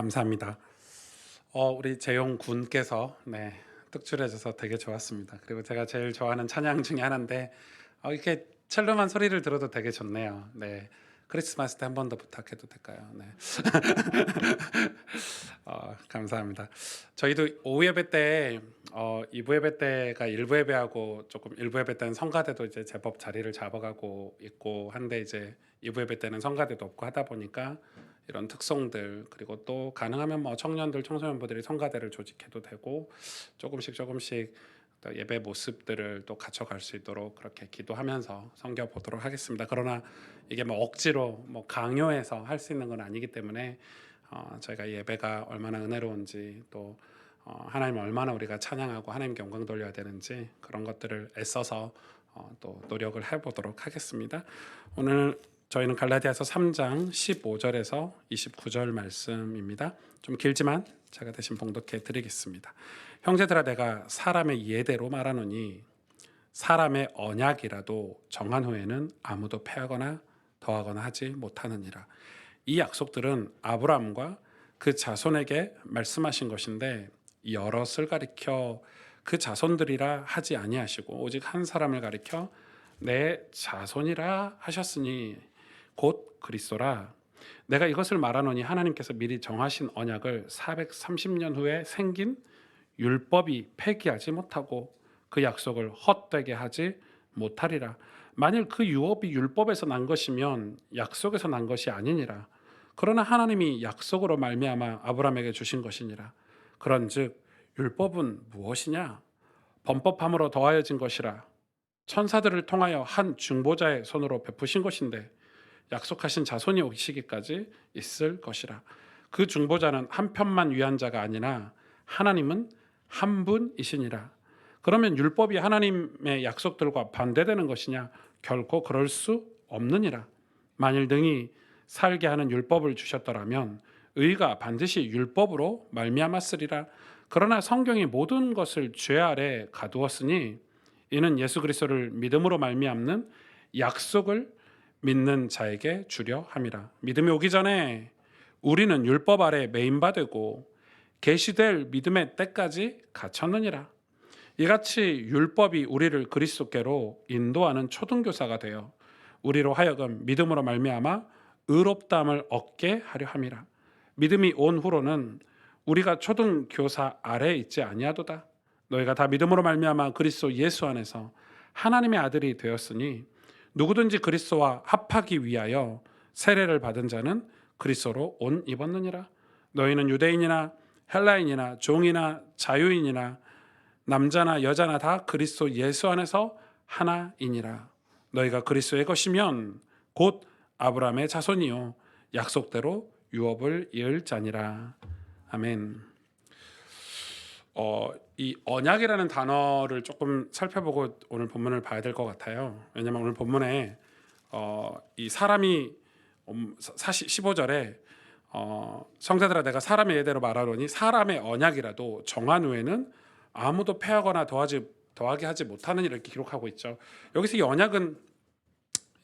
감사합니다. 우리 재용 군께서 특출해 줘서 되게 좋았습니다. 그리고 제가 제일 좋아하는 찬양 중에 하나인데 이렇게 첼로만 소리를 들어도 되게 좋네요. 네. 크리스마스 때 한 번 더 부탁해도 될까요? 네. 감사합니다. 저희도 오후 예배 때 2부 예배 때가 일부 예배하고 조금 일부 예배 때는 성가대도 이제 제법 자리를 잡아가고 있고 한데 이제 2부 예배 때는 성가대도 없고 하다 보니까 이런 특성들 그리고 또 가능하면 뭐 청년들 청소년부들이 성가대를 조직해도 되고 조금씩 또 예배 모습들을 또 갖춰갈 수 있도록 그렇게 기도하면서 섬겨 보도록 하겠습니다. 그러나 이게 뭐 억지로 뭐 강요해서 할 수 있는 건 아니기 때문에 저희가 예배가 얼마나 은혜로운지 또 하나님 얼마나 우리가 찬양하고 하나님께 영광 돌려야 되는지 그런 것들을 애써서 또 노력을 해보도록 하겠습니다. 오늘 저희는 갈라디아서 3장 15절에서 29절 말씀입니다. 좀 길지만 제가 대신 봉독해 드리겠습니다. 형제들아 내가 사람의 예대로 말하노니 사람의 언약이라도 정한 후에는 아무도 패하거나 더하거나 하지 못하느니라. 이 약속들은 아브라함과 그 자손에게 말씀하신 것인데 여럿을 가리켜 그 자손들이라 하지 아니하시고 오직 한 사람을 가리켜 내 자손이라 하셨으니 곧 그리스도라. 내가 이것을 말하노니 하나님께서 미리 정하신 언약을 430년 후에 생긴 율법이 폐기하지 못하고 그 약속을 헛되게 하지 못하리라. 만일 그 유업이 율법에서 난 것이면 약속에서 난 것이 아니니라. 그러나 하나님이 약속으로 말미암아 아브라함에게 주신 것이니라. 그런즉 율법은 무엇이냐? 범법함으로 더하여진 것이라. 천사들을 통하여 한 중보자의 손으로 베푸신 것인데 약속하신 자손이 오시기까지 있을 것이라. 그 중보자는 한 편만 위한 자가 아니나 하나님은 한 분이시니라. 그러면 율법이 하나님의 약속들과 반대되는 것이냐? 결코 그럴 수 없느니라. 만일 능히 살게 하는 율법을 주셨더라면 의가 반드시 율법으로 말미암았으리라. 그러나 성경이 모든 것을 죄 아래 가두었으니 이는 예수 그리스도를 믿음으로 말미암는 약속을 믿는 자에게 주려 함이라. 믿음이 오기 전에 우리는 율법 아래 매인바 되고 계시될 믿음의 때까지 갇혔느니라. 이같이 율법이 우리를 그리스도께로 인도하는 초등교사가 되어 우리로 하여금 믿음으로 말미암아 의롭다함을 얻게 하려 함이라. 믿음이 온 후로는 우리가 초등교사 아래에 있지 아니하도다. 너희가 다 믿음으로 말미암아 그리스도 예수 안에서 하나님의 아들이 되었으니 누구든지 그리스도와 합하기 위하여 세례를 받은 자는 그리스도로 옷 입었느니라. 너희는 유대인이나 헬라인이나 종이나 자유인이나 남자나 여자나 다 그리스도 예수 안에서 하나이니라. 너희가 그리스도의 것이면 곧 아브라함의 자손이요 약속대로 유업을 이을 자니라. 아멘. 이 언약이라는 단어를 조금 살펴보고 오늘 본문을 봐야 될 것 같아요. 왜냐하면 오늘 본문에 이 사람이 15절에 성자들아 내가 사람의 예대로 말하노니 사람의 언약이라도 정한 후에는 아무도 패하거나 더하게 하지 못하는 이렇게 기록하고 있죠. 여기서 이 언약은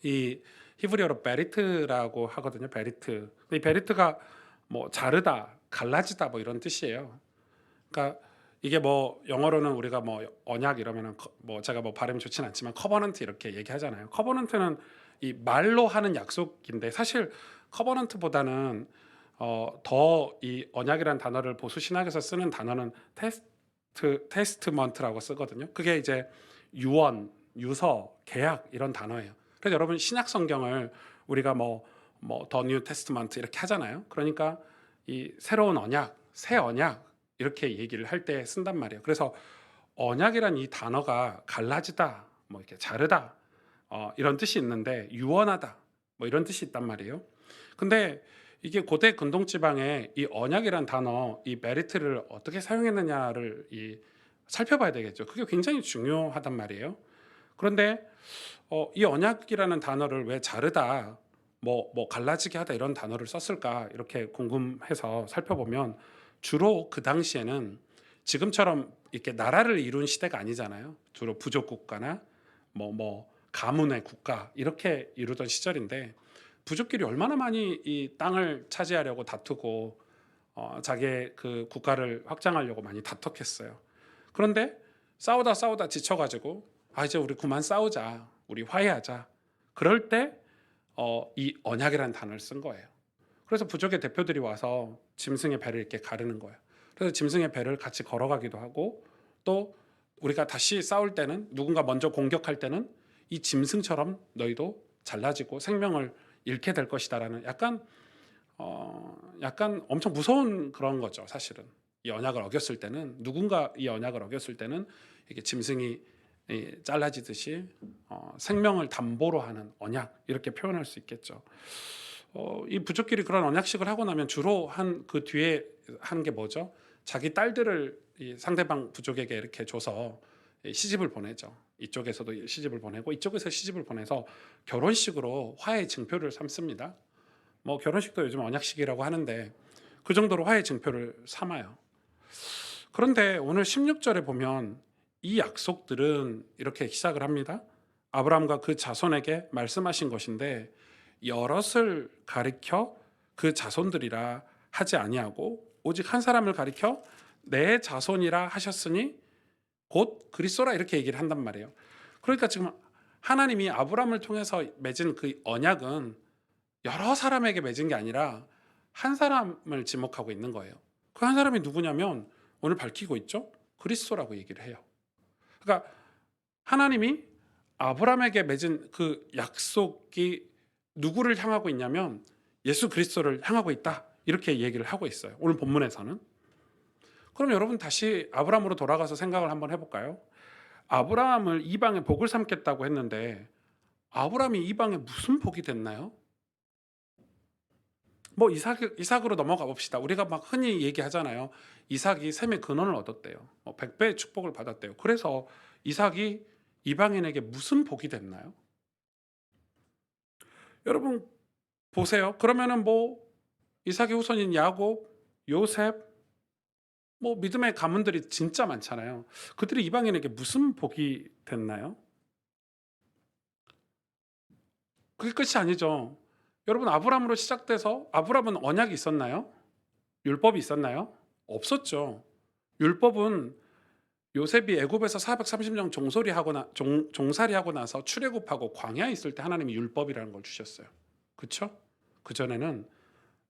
이 히브리어로 베리트라고 하거든요. 베리트. 이 베리트가 뭐 자르다, 갈라지다 뭐 이런 뜻이에요. 그러니까 이게 뭐 영어로는 우리가 뭐 언약 이러면은 뭐 제가 뭐 발음이 좋진 않지만 커버넌트 이렇게 얘기하잖아요. 커버넌트는 이 말로 하는 약속인데 사실 커버넌트보다는 더 이 언약이라는 단어를 보수 신학에서 쓰는 단어는 테스트먼트라고 쓰거든요. 그게 이제 유언, 유서, 계약 이런 단어예요. 그래서 여러분 신약 성경을 우리가 더 뉴 테스트먼트 이렇게 하잖아요. 그러니까 이 새로운 언약, 새 언약 이렇게 얘기를 할 때 쓴단 말이에요. 그래서 언약이란 이 단어가 갈라지다, 뭐 이렇게 자르다 이런 뜻이 있는데 유언하다 뭐 이런 뜻이 있단 말이에요. 근데 이게 고대 근동 지방에 이 언약이란 단어, 이 메리트를 어떻게 사용했느냐를 살펴봐야 되겠죠. 그게 굉장히 중요하단 말이에요. 그런데 이 언약이라는 단어를 왜 자르다, 뭐 갈라지게 하다 이런 단어를 썼을까 이렇게 궁금해서 살펴보면 주로 그 당시에는 지금처럼 이렇게 나라를 이룬 시대가 아니잖아요. 주로 부족 국가나 뭐 가문의 국가 이렇게 이루던 시절인데 부족끼리 얼마나 많이 이 땅을 차지하려고 다투고 자기의 그 국가를 확장하려고 많이 다퉜어요. 그런데 싸우다 지쳐가지고 이제 우리 그만 싸우자, 우리 화해하자. 그럴 때 이 언약이라는 단어를 쓴 거예요. 그래서 부족의 대표들이 와서 짐승의 배를 이렇게 가르는 거예요. 그래서 짐승의 배를 같이 걸어가기도 하고, 또 우리가 다시 싸울 때는, 누군가 먼저 공격할 때는 이 짐승처럼 너희도 잘라지고 생명을 잃게 될 것이다라는 약간 엄청 무서운 그런 거죠. 사실은 이 언약을 어겼을 때는, 누군가 이 언약을 어겼을 때는 이게 짐승이 잘라지듯이 생명을 담보로 하는 언약, 이렇게 표현할 수 있겠죠. 이 부족끼리 그런 언약식을 하고 나면 주로 그 뒤에 한 게 뭐죠? 자기 딸들을 이 상대방 부족에게 이렇게 줘서 시집을 보내죠. 이쪽에서도 시집을 보내고 이쪽에서 시집을 보내서 결혼식으로 화해 증표를 삼습니다. 뭐 결혼식도 요즘 언약식이라고 하는데 그 정도로 화해 증표를 삼아요. 그런데 오늘 16절에 보면 이 약속들은 이렇게 시작을 합니다. 아브라함과 그 자손에게 말씀하신 것인데 여럿을 가리켜 그 자손들이라 하지 아니하고 오직 한 사람을 가리켜 내 자손이라 하셨으니 곧 그리스도라, 이렇게 얘기를 한단 말이에요. 그러니까 지금 하나님이 아브라함을 통해서 맺은 그 언약은 여러 사람에게 맺은 게 아니라 한 사람을 지목하고 있는 거예요. 그 한 사람이 누구냐면 오늘 밝히고 있죠. 그리스도라고 얘기를 해요. 그러니까 하나님이 아브라함에게 맺은 그 약속이 누구를 향하고 있냐면 예수 그리스도를 향하고 있다, 이렇게 얘기를 하고 있어요. 오늘 본문에서는. 그럼 여러분 다시 아브라함으로 돌아가서 생각을 한번 해볼까요? 아브라함을 이방의 복을 삼겠다고 했는데 아브라함이 이방에 무슨 복이 됐나요? 뭐 이삭으로 넘어가 봅시다. 우리가 막 흔히 얘기하잖아요. 이삭이 셈의 근원을 얻었대요. 100배의 축복을 받았대요. 그래서 이삭이 이방인에게 무슨 복이 됐나요? 여러분 보세요. 그러면은 뭐 이삭의 후손인 야곱, 요셉, 뭐 믿음의 가문들이 진짜 많잖아요. 그들이 이방인에게 무슨 복이 됐나요? 그게 끝이 아니죠. 여러분 아브라함으로 시작돼서 아브라함은 언약이 있었나요? 율법이 있었나요? 없었죠. 율법은 요셉이 애굽에서 430년 종살이하고 나서 출애굽하고 광야에 있을 때 하나님이 율법이라는 걸 주셨어요. 그렇죠? 그 전에는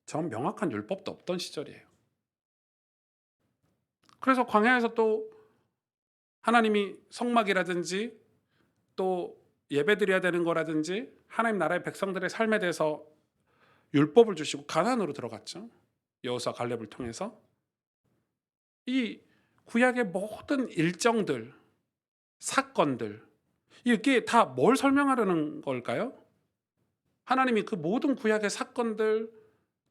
전 명확한 율법도 없던 시절이에요. 그래서 광야에서 또 하나님이 성막이라든지 또 예배드려야 되는 거라든지 하나님 나라의 백성들의 삶에 대해서 율법을 주시고 가나안으로 들어갔죠. 여호수아 갈렙을 통해서. 이 구약의 모든 일정들, 사건들, 이게 다 뭘 설명하려는 걸까요? 하나님이 그 모든 구약의 사건들,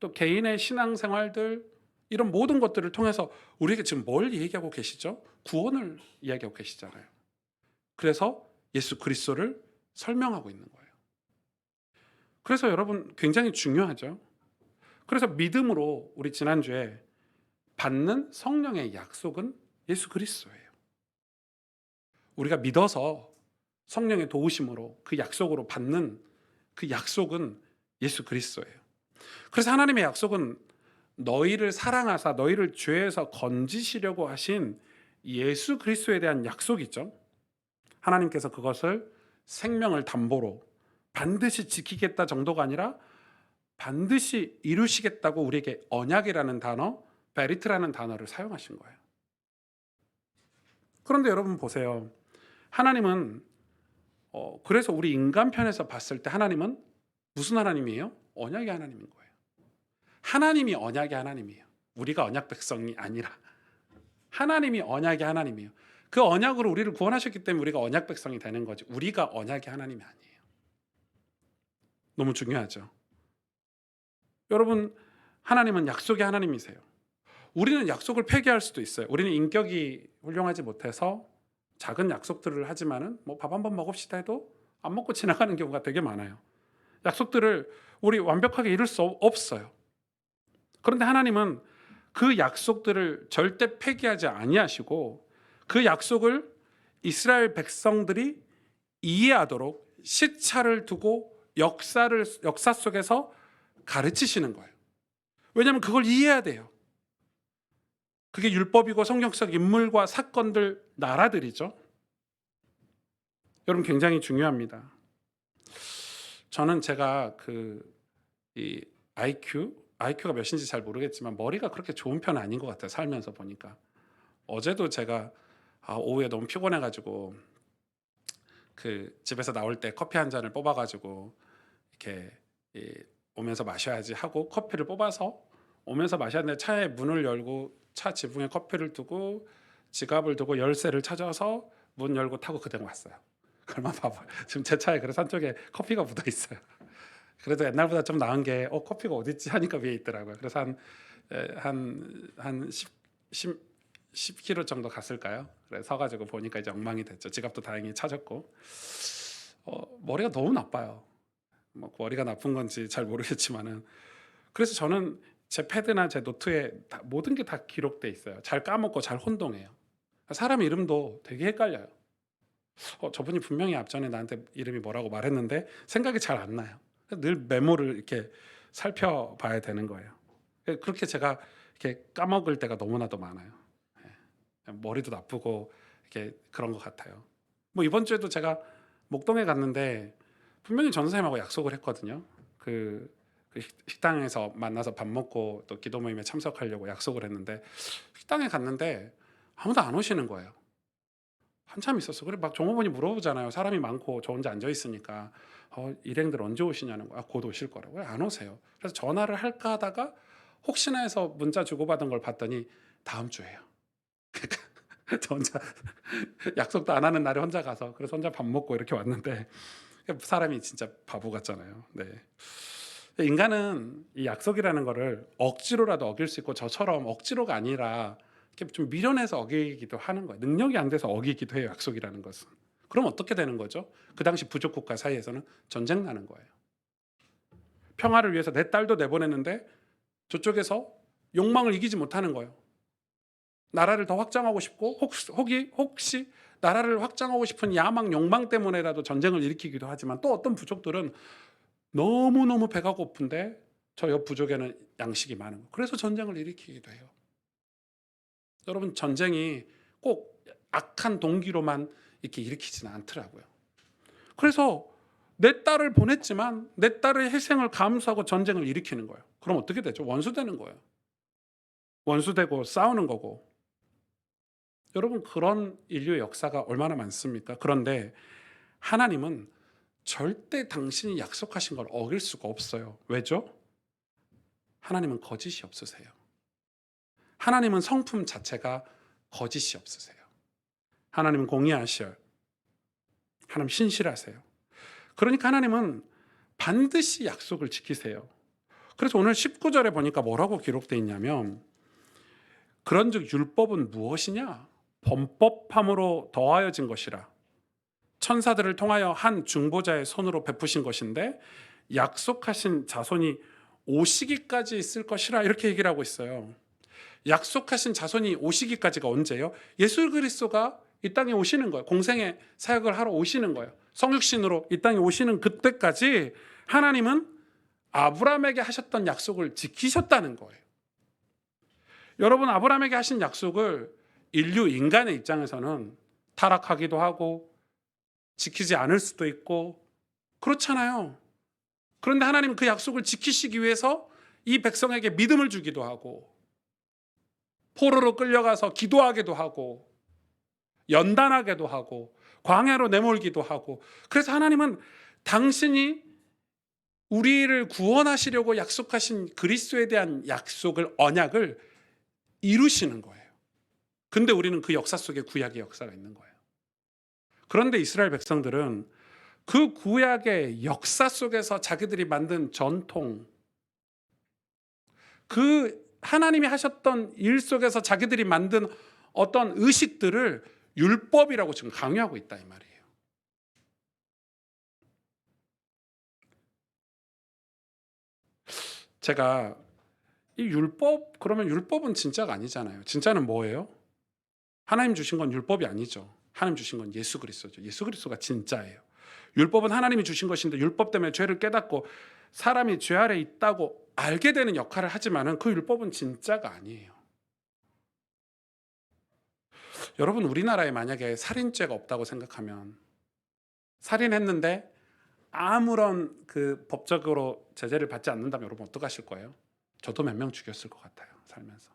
또 개인의 신앙생활들, 이런 모든 것들을 통해서 우리에게 지금 뭘 얘기하고 계시죠? 구원을 이야기하고 계시잖아요. 그래서 예수 그리스도를 설명하고 있는 거예요. 그래서 여러분 굉장히 중요하죠. 그래서 믿음으로 우리 지난주에 받는 성령의 약속은 예수 그리스도예요. 우리가 믿어서 성령의 도우심으로 그 약속으로 받는 그 약속은 예수 그리스도예요. 그래서 하나님의 약속은 너희를 사랑하사 너희를 죄에서 건지시려고 하신 예수 그리스도에 대한 약속이죠. 하나님께서 그것을 생명을 담보로 반드시 지키겠다 정도가 아니라 반드시 이루시겠다고 우리에게 언약이라는 단어, 베리트라는 단어를 사용하신 거예요. 그런데 여러분 보세요. 하나님은 그래서 우리 인간 편에서 봤을 때 하나님은 무슨 하나님이에요? 언약의 하나님인 거예요. 하나님이 언약의 하나님이에요. 우리가 언약 백성이 아니라 하나님이 언약의 하나님이에요. 그 언약으로 우리를 구원하셨기 때문에 우리가 언약 백성이 되는 거지, 우리가 언약의 하나님이 아니에요. 너무 중요하죠. 여러분 하나님은 약속의 하나님이세요. 우리는 약속을 폐기할 수도 있어요. 우리는 인격이 훌륭하지 못해서 작은 약속들을 하지만은 뭐 밥 한번 먹읍시다 해도 안 먹고 지나가는 경우가 되게 많아요. 약속들을 우리 완벽하게 이룰 수 없어요. 그런데 하나님은 그 약속들을 절대 폐기하지 아니하시고 그 약속을 이스라엘 백성들이 이해하도록 시차를 두고 역사 속에서 가르치시는 거예요. 왜냐하면 그걸 이해해야 돼요. 그게 율법이고 성경적 인물과 사건들, 나라들이죠. 여러분 굉장히 중요합니다. 저는 제가 이 IQ가 몇인지 잘 모르겠지만 머리가 그렇게 좋은 편은 아닌 것 같아요. 살면서 보니까. 어제도 제가 오후에 너무 피곤해 가지고 집에서 나올 때 커피 한 잔을 뽑아 가지고 이렇게 오면서 마셔야지 하고 커피를 뽑아서 오면서 마셨는데 차에 문을 열고 차 지붕에 커피를 두고 지갑을 두고 열쇠를 찾아서 문 열고 타고 그대로 왔어요. 얼마나 바보예요. 지금 제 차에 그래서 한쪽에 커피가 묻어 있어요. 그래도 옛날보다 좀 나은 게 커피가 어디 있지 하니까 위에 있더라고요. 그래서 한 10km 정도 갔을까요? 그래서 서가지고 보니까 이제 엉망이 됐죠. 지갑도 다행히 찾았고 머리가 너무 나빠요. 뭐 머리가 나쁜 건지 잘 모르겠지만은 그래서 저는 제 패드나 제 노트에 모든 게 다 기록돼 있어요. 잘 까먹고 잘 혼동해요. 사람 이름도 되게 헷갈려요. 저분이 분명히 앞전에 나한테 이름이 뭐라고 말했는데 생각이 잘 안 나요. 늘 메모를 이렇게 살펴봐야 되는 거예요. 그렇게 제가 이렇게 까먹을 때가 너무나도 많아요. 머리도 나쁘고 이렇게 그런 것 같아요. 뭐 이번 주에도 제가 목동에 갔는데 분명히 전도사님하고 약속을 했거든요. 그 식당에서 만나서 밥 먹고 또 기도 모임에 참석하려고 약속을 했는데 식당에 갔는데 아무도 안 오시는 거예요. 한참 있었어. 그래 막 종업원이 물어보잖아요. 사람이 많고 저 혼자 앉아 있으니까 일행들 언제 오시냐는 거야. 곧 오실 거라고. 왜 안 오세요? 그래서 전화를 할까 하다가 혹시나 해서 문자 주고받은 걸 봤더니 다음 주에요. 저 혼자 약속도 안 하는 날에 혼자 가서 그래서 혼자 밥 먹고 이렇게 왔는데 사람이 진짜 바보 같잖아요. 네. 인간은 이 약속이라는 거를 억지로라도 어길 수 있고 저처럼 억지로가 아니라 이렇게 좀 미련해서 어기기도 하는 거예요. 능력이 안 돼서 어기기도 해요. 약속이라는 것은. 그럼 어떻게 되는 거죠? 그 당시 부족 국가 사이에서는 전쟁 나는 거예요. 평화를 위해서 내 딸도 내보냈는데 저쪽에서 욕망을 이기지 못하는 거예요. 나라를 더 확장하고 싶고 혹시 나라를 확장하고 싶은 야망, 욕망 때문에라도 전쟁을 일으키기도 하지만 또 어떤 부족들은 너무너무 배가 고픈데 저 옆 부족에는 양식이 많은 거. 그래서 전쟁을 일으키기도 해요. 여러분 전쟁이 꼭 악한 동기로만 이렇게 일으키지는 않더라고요. 그래서 내 딸을 보냈지만 내 딸의 희생을 감수하고 전쟁을 일으키는 거예요. 그럼 어떻게 되죠? 원수되는 거예요. 원수되고 싸우는 거고. 여러분 그런 인류의 역사가 얼마나 많습니까? 그런데 하나님은 절대 당신이 약속하신 걸 어길 수가 없어요. 왜죠? 하나님은 거짓이 없으세요. 하나님은 성품 자체가 거짓이 없으세요. 하나님은 공의하셔요. 하나님 신실하세요. 그러니까 하나님은 반드시 약속을 지키세요. 그래서 오늘 19절에 보니까 뭐라고 기록되어 있냐면 그런즉 율법은 무엇이냐? 범법함으로 더하여진 것이라. 천사들을 통하여 한 중보자의 손으로 베푸신 것인데 약속하신 자손이 오시기까지 있을 것이라 이렇게 얘기를 하고 있어요. 약속하신 자손이 오시기까지가 언제요? 예수 그리스도가 이 땅에 오시는 거예요. 공생의 사역을 하러 오시는 거예요. 성육신으로 이 땅에 오시는 그때까지 하나님은 아브라함에게 하셨던 약속을 지키셨다는 거예요. 여러분 아브라함에게 하신 약속을 인간의 입장에서는 타락하기도 하고 지키지 않을 수도 있고 그렇잖아요. 그런데 하나님은 그 약속을 지키시기 위해서 이 백성에게 믿음을 주기도 하고 포로로 끌려가서 기도하기도 하고 연단하기도 하고 광야로 내몰기도 하고 그래서 하나님은 당신이 우리를 구원하시려고 약속하신 그리스도에 대한 약속을 언약을 이루시는 거예요. 근데 우리는 그 역사 속에 구약의 역사가 있는 거예요. 그런데 이스라엘 백성들은 그 구약의 역사 속에서 자기들이 만든 전통, 그 하나님이 하셨던 일 속에서 자기들이 만든 어떤 의식들을 율법이라고 지금 강요하고 있다 이 말이에요. 제가 이 율법 그러면 율법은 진짜가 아니잖아요. 진짜는 뭐예요? 하나님 주신 건 율법이 아니죠. 하나님 주신 건 예수 그리스도죠. 예수 그리스도가 진짜예요. 율법은 하나님이 주신 것인데 율법 때문에 죄를 깨닫고 사람이 죄 아래 있다고 알게 되는 역할을 하지만은 그 율법은 진짜가 아니에요. 여러분 우리나라에 만약에 살인죄가 없다고 생각하면 살인했는데 아무런 그 법적으로 제재를 받지 않는다면 여러분 어떡하실 거예요? 저도 몇 명 죽였을 것 같아요, 살면서.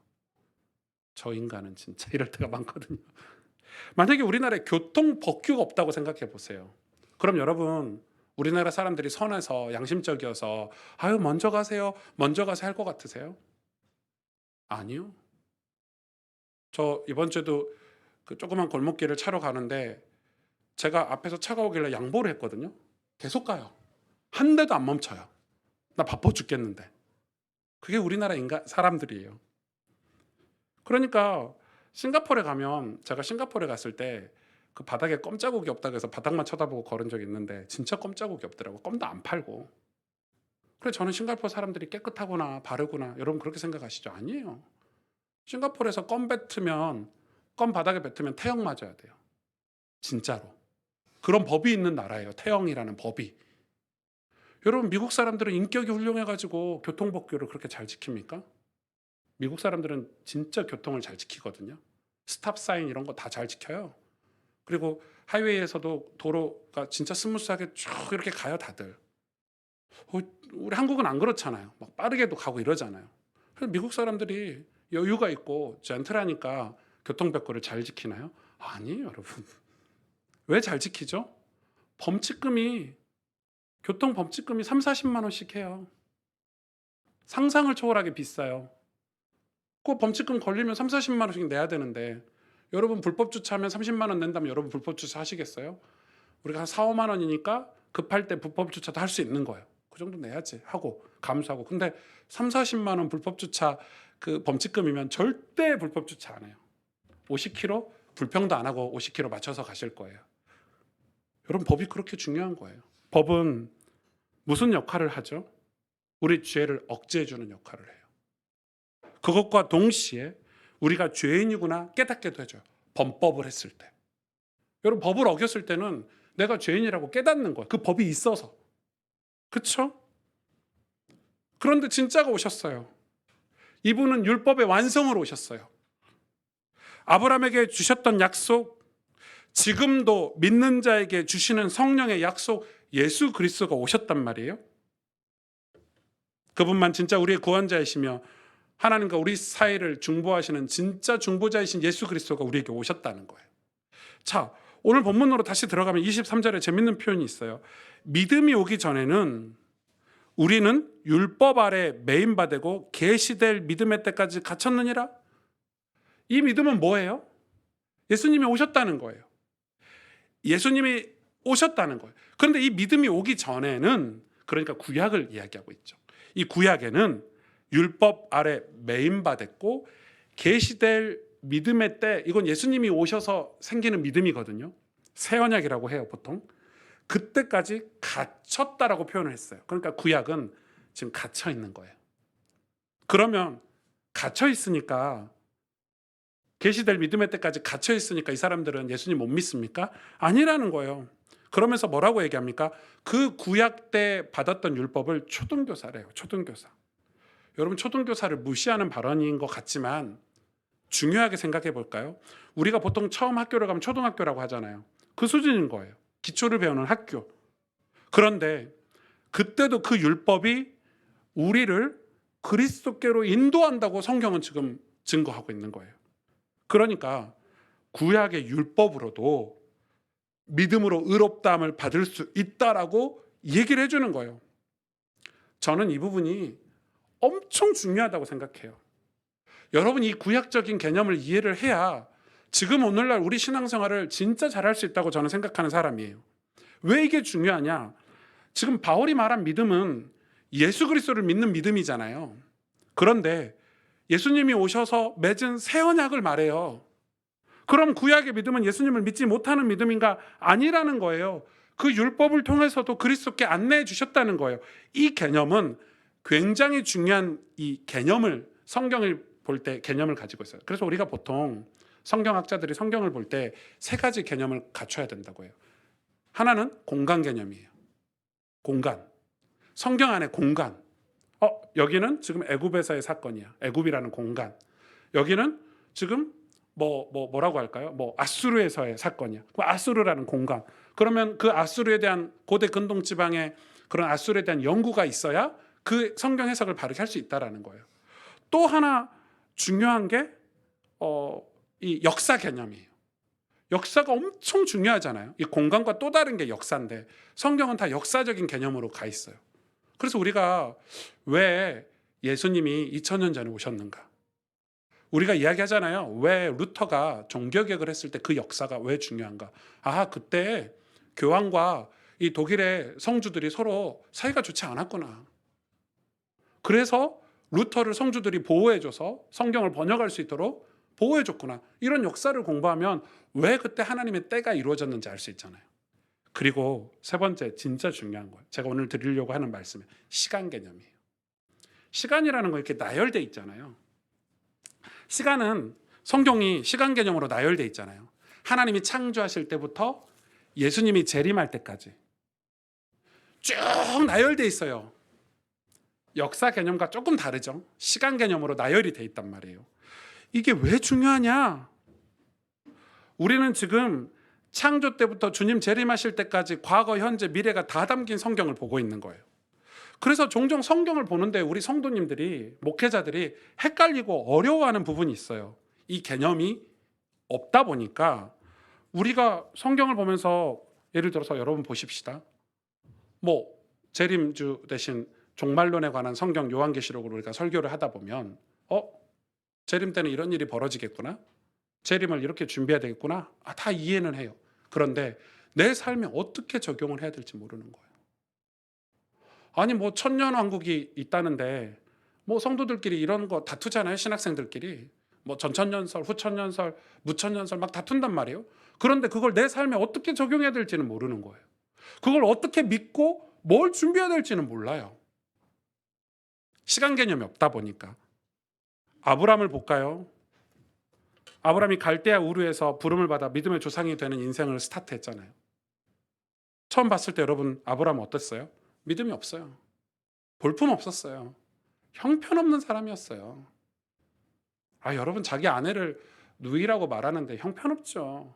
저 인간은 진짜 이럴 때가 많거든요. 만약에 우리나라에 교통 법규가 없다고 생각해 보세요. 그럼 여러분 우리나라 사람들이 선해서 양심적이어서 아유 먼저 가세요, 먼저 가세요 할 것 같으세요? 아니요. 저 이번 주에도 그 조그만 골목길을 차로 가는데 제가 앞에서 차가 오길래 양보를 했거든요. 계속 가요. 한 대도 안 멈춰요. 나 바빠 죽겠는데. 그게 우리나라 인간 사람들이에요. 그러니까 싱가포르에 가면 제가 싱가포르에 갔을 때 그 바닥에 껌자국이 없다고 해서 바닥만 쳐다보고 걸은 적이 있는데 진짜 껌자국이 없더라고. 껌도 안 팔고. 그래서 저는 싱가포르 사람들이 깨끗하구나, 바르구나. 여러분 그렇게 생각하시죠? 아니에요. 싱가포르에서 껌 뱉으면 껌 바닥에 뱉으면 태형 맞아야 돼요. 진짜로. 그런 법이 있는 나라예요. 태형이라는 법이. 여러분 미국 사람들은 인격이 훌륭해 가지고 교통법규를 그렇게 잘 지킵니까? 미국 사람들은 진짜 교통을 잘 지키거든요. 스탑 사인 이런 거 다 잘 지켜요. 그리고 하이웨이에서도 도로가 진짜 스무스하게 쭉 이렇게 가요, 다들. 우리 한국은 안 그렇잖아요. 막 빠르게도 가고 이러잖아요. 그래서 미국 사람들이 여유가 있고 젠틀하니까 교통법규를 잘 지키나요? 아니에요, 여러분. 왜 잘 지키죠? 범칙금이 교통 범칙금이 3-40만 원씩 해요. 상상을 초월하게 비싸요. 그 범칙금 걸리면 3-40만 원씩 내야 되는데 여러분 불법 주차하면 30만 원 낸다면 여러분 불법 주차 하시겠어요? 우리가 한 4-5만 원이니까 급할 때 불법 주차도 할 수 있는 거예요. 그 정도 내야지 하고 감수하고. 근데 3-40만 원 불법 주차 그 범칙금이면 절대 불법 주차 안 해요. 50km 불평도 안 하고 50km 맞춰서 가실 거예요. 여러분 법이 그렇게 중요한 거예요. 법은 무슨 역할을 하죠? 우리 죄를 억제해 주는 역할을 해요. 그것과 동시에 우리가 죄인이구나 깨닫게도 해줘요. 범법을 했을 때. 여러분 법을 어겼을 때는 내가 죄인이라고 깨닫는 거예요. 그 법이 있어서. 그렇죠? 그런데 진짜가 오셨어요. 이분은 율법의 완성으로 오셨어요. 아브라함에게 주셨던 약속, 지금도 믿는 자에게 주시는 성령의 약속, 예수 그리스도가 오셨단 말이에요. 그분만 진짜 우리의 구원자이시며 하나님과 우리 사이를 중보하시는 진짜 중보자이신 예수 그리스도가 우리에게 오셨다는 거예요. 자, 오늘 본문으로 다시 들어가면 23절에 재밌는 표현이 있어요. 믿음이 오기 전에는 우리는 율법 아래 매임받고 계시될 믿음의 때까지 갇혔느니라. 이 믿음은 뭐예요? 예수님이 오셨다는 거예요. 예수님이 오셨다는 거예요. 그런데 이 믿음이 오기 전에는, 그러니까 구약을 이야기하고 있죠. 이 구약에는 율법 아래 매임받았고 계시될 믿음의 때, 이건 예수님이 오셔서 생기는 믿음이거든요. 새 언약이라고 해요, 보통. 그때까지 갇혔다라고 표현을 했어요. 그러니까 구약은 지금 갇혀 있는 거예요. 그러면 갇혀 있으니까, 계시될 믿음의 때까지 갇혀 있으니까 이 사람들은 예수님 못 믿습니까? 아니라는 거예요. 그러면서 뭐라고 얘기합니까? 그 구약 때 받았던 율법을 초등교사래요. 초등교사. 여러분 초등교사를 무시하는 발언인 것 같지만 중요하게 생각해 볼까요? 우리가 보통 처음 학교를 가면 초등학교라고 하잖아요. 그 수준인 거예요. 기초를 배우는 학교. 그런데 그때도 그 율법이 우리를 그리스도께로 인도한다고 성경은 지금 증거하고 있는 거예요. 그러니까 구약의 율법으로도 믿음으로 의롭다함을 받을 수 있다라고 얘기를 해주는 거예요. 저는 이 부분이 엄청 중요하다고 생각해요. 여러분 이 구약적인 개념을 이해를 해야 지금 오늘날 우리 신앙생활을 진짜 잘할 수 있다고 저는 생각하는 사람이에요. 왜 이게 중요하냐? 지금 바울이 말한 믿음은 예수 그리스도를 믿는 믿음이잖아요. 그런데 예수님이 오셔서 맺은 새 언약을 말해요. 그럼 구약의 믿음은 예수님을 믿지 못하는 믿음인가? 아니라는 거예요. 그 율법을 통해서도 그리스도께 안내해 주셨다는 거예요. 이 개념은 굉장히 중요한 이 개념을, 성경을 볼 때 개념을 가지고 있어요. 그래서 우리가 보통 성경학자들이 성경을 볼 때 세 가지 개념을 갖춰야 된다고 해요. 하나는 공간 개념이에요. 공간. 성경 안에 공간. 여기는 지금 애굽에서의 사건이야. 애굽이라는 공간. 여기는 지금 뭐라고 할까요? 뭐 아수르에서의 사건이야. 그 아수르라는 공간. 그러면 그 아수르에 대한 고대 근동 지방의 그런 아수르에 대한 연구가 있어야 그 성경 해석을 바르게 할 수 있다라는 거예요. 또 하나 중요한 게 이 역사 개념이에요. 역사가 엄청 중요하잖아요. 이 공간과 또 다른 게 역사인데 성경은 다 역사적인 개념으로 가 있어요. 그래서 우리가 왜 예수님이 2000년 전에 오셨는가? 우리가 이야기하잖아요. 왜 루터가 종교개혁을 했을 때 그 역사가 왜 중요한가? 그때 교황과 이 독일의 성주들이 서로 사이가 좋지 않았구나. 그래서 루터를 성주들이 보호해줘서 성경을 번역할 수 있도록 보호해줬구나. 이런 역사를 공부하면 왜 그때 하나님의 때가 이루어졌는지 알 수 있잖아요. 그리고 세 번째 진짜 중요한 거예요. 제가 오늘 드리려고 하는 말씀은 시간 개념이에요. 시간이라는 거 이렇게 나열돼 있잖아요. 시간은 성경이 시간 개념으로 나열돼 있잖아요. 하나님이 창조하실 때부터 예수님이 재림할 때까지 쭉 나열돼 있어요. 역사 개념과 조금 다르죠. 시간 개념으로 나열이 돼 있단 말이에요. 이게 왜 중요하냐? 우리는 지금 창조 때부터 주님 재림하실 때까지 과거, 현재, 미래가 다 담긴 성경을 보고 있는 거예요. 그래서 종종 성경을 보는데 우리 성도님들이, 목회자들이 헷갈리고 어려워하는 부분이 있어요. 이 개념이 없다 보니까 우리가 성경을 보면서 예를 들어서 여러분 보십시다. 재림주 대신 종말론에 관한 성경 요한계시록으로 우리가 설교를 하다 보면 재림 때는 이런 일이 벌어지겠구나. 재림을 이렇게 준비해야 되겠구나. 다 이해는 해요. 그런데 내 삶에 어떻게 적용을 해야 될지 모르는 거예요. 아니 천년왕국이 있다는데 성도들끼리 이런 거 다투잖아요. 신학생들끼리. 전천년설, 후천년설, 무천년설 막 다툰단 말이에요. 그런데 그걸 내 삶에 어떻게 적용해야 될지는 모르는 거예요. 그걸 어떻게 믿고 뭘 준비해야 될지는 몰라요. 시간 개념이 없다 보니까. 아브람을 볼까요? 아브람이 갈대아 우르에서 부름을 받아 믿음의 조상이 되는 인생을 스타트했잖아요. 처음 봤을 때 여러분 아브람 어땠어요? 믿음이 없어요. 볼품 없었어요. 형편없는 사람이었어요. 여러분 자기 아내를 누이라고 말하는데 형편없죠.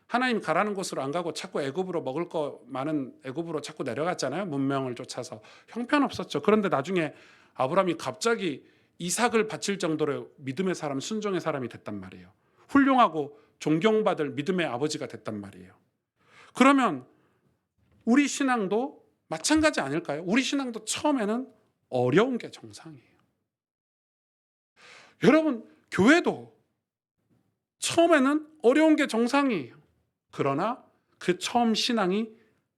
하나님 가라는 곳으로 안 가고 자꾸 애굽으로 먹을 거 많은 애굽으로 자꾸 내려갔잖아요. 문명을 쫓아서. 형편없었죠. 그런데 나중에 아브람이 갑자기 이삭을 바칠 정도로 믿음의 사람, 순종의 사람이 됐단 말이에요. 훌륭하고 존경받을 믿음의 아버지가 됐단 말이에요. 그러면 우리 신앙도 마찬가지 아닐까요? 우리 신앙도 처음에는 어려운 게 정상이에요. 여러분, 교회도 처음에는 어려운 게 정상이에요. 그러나 그 처음 신앙이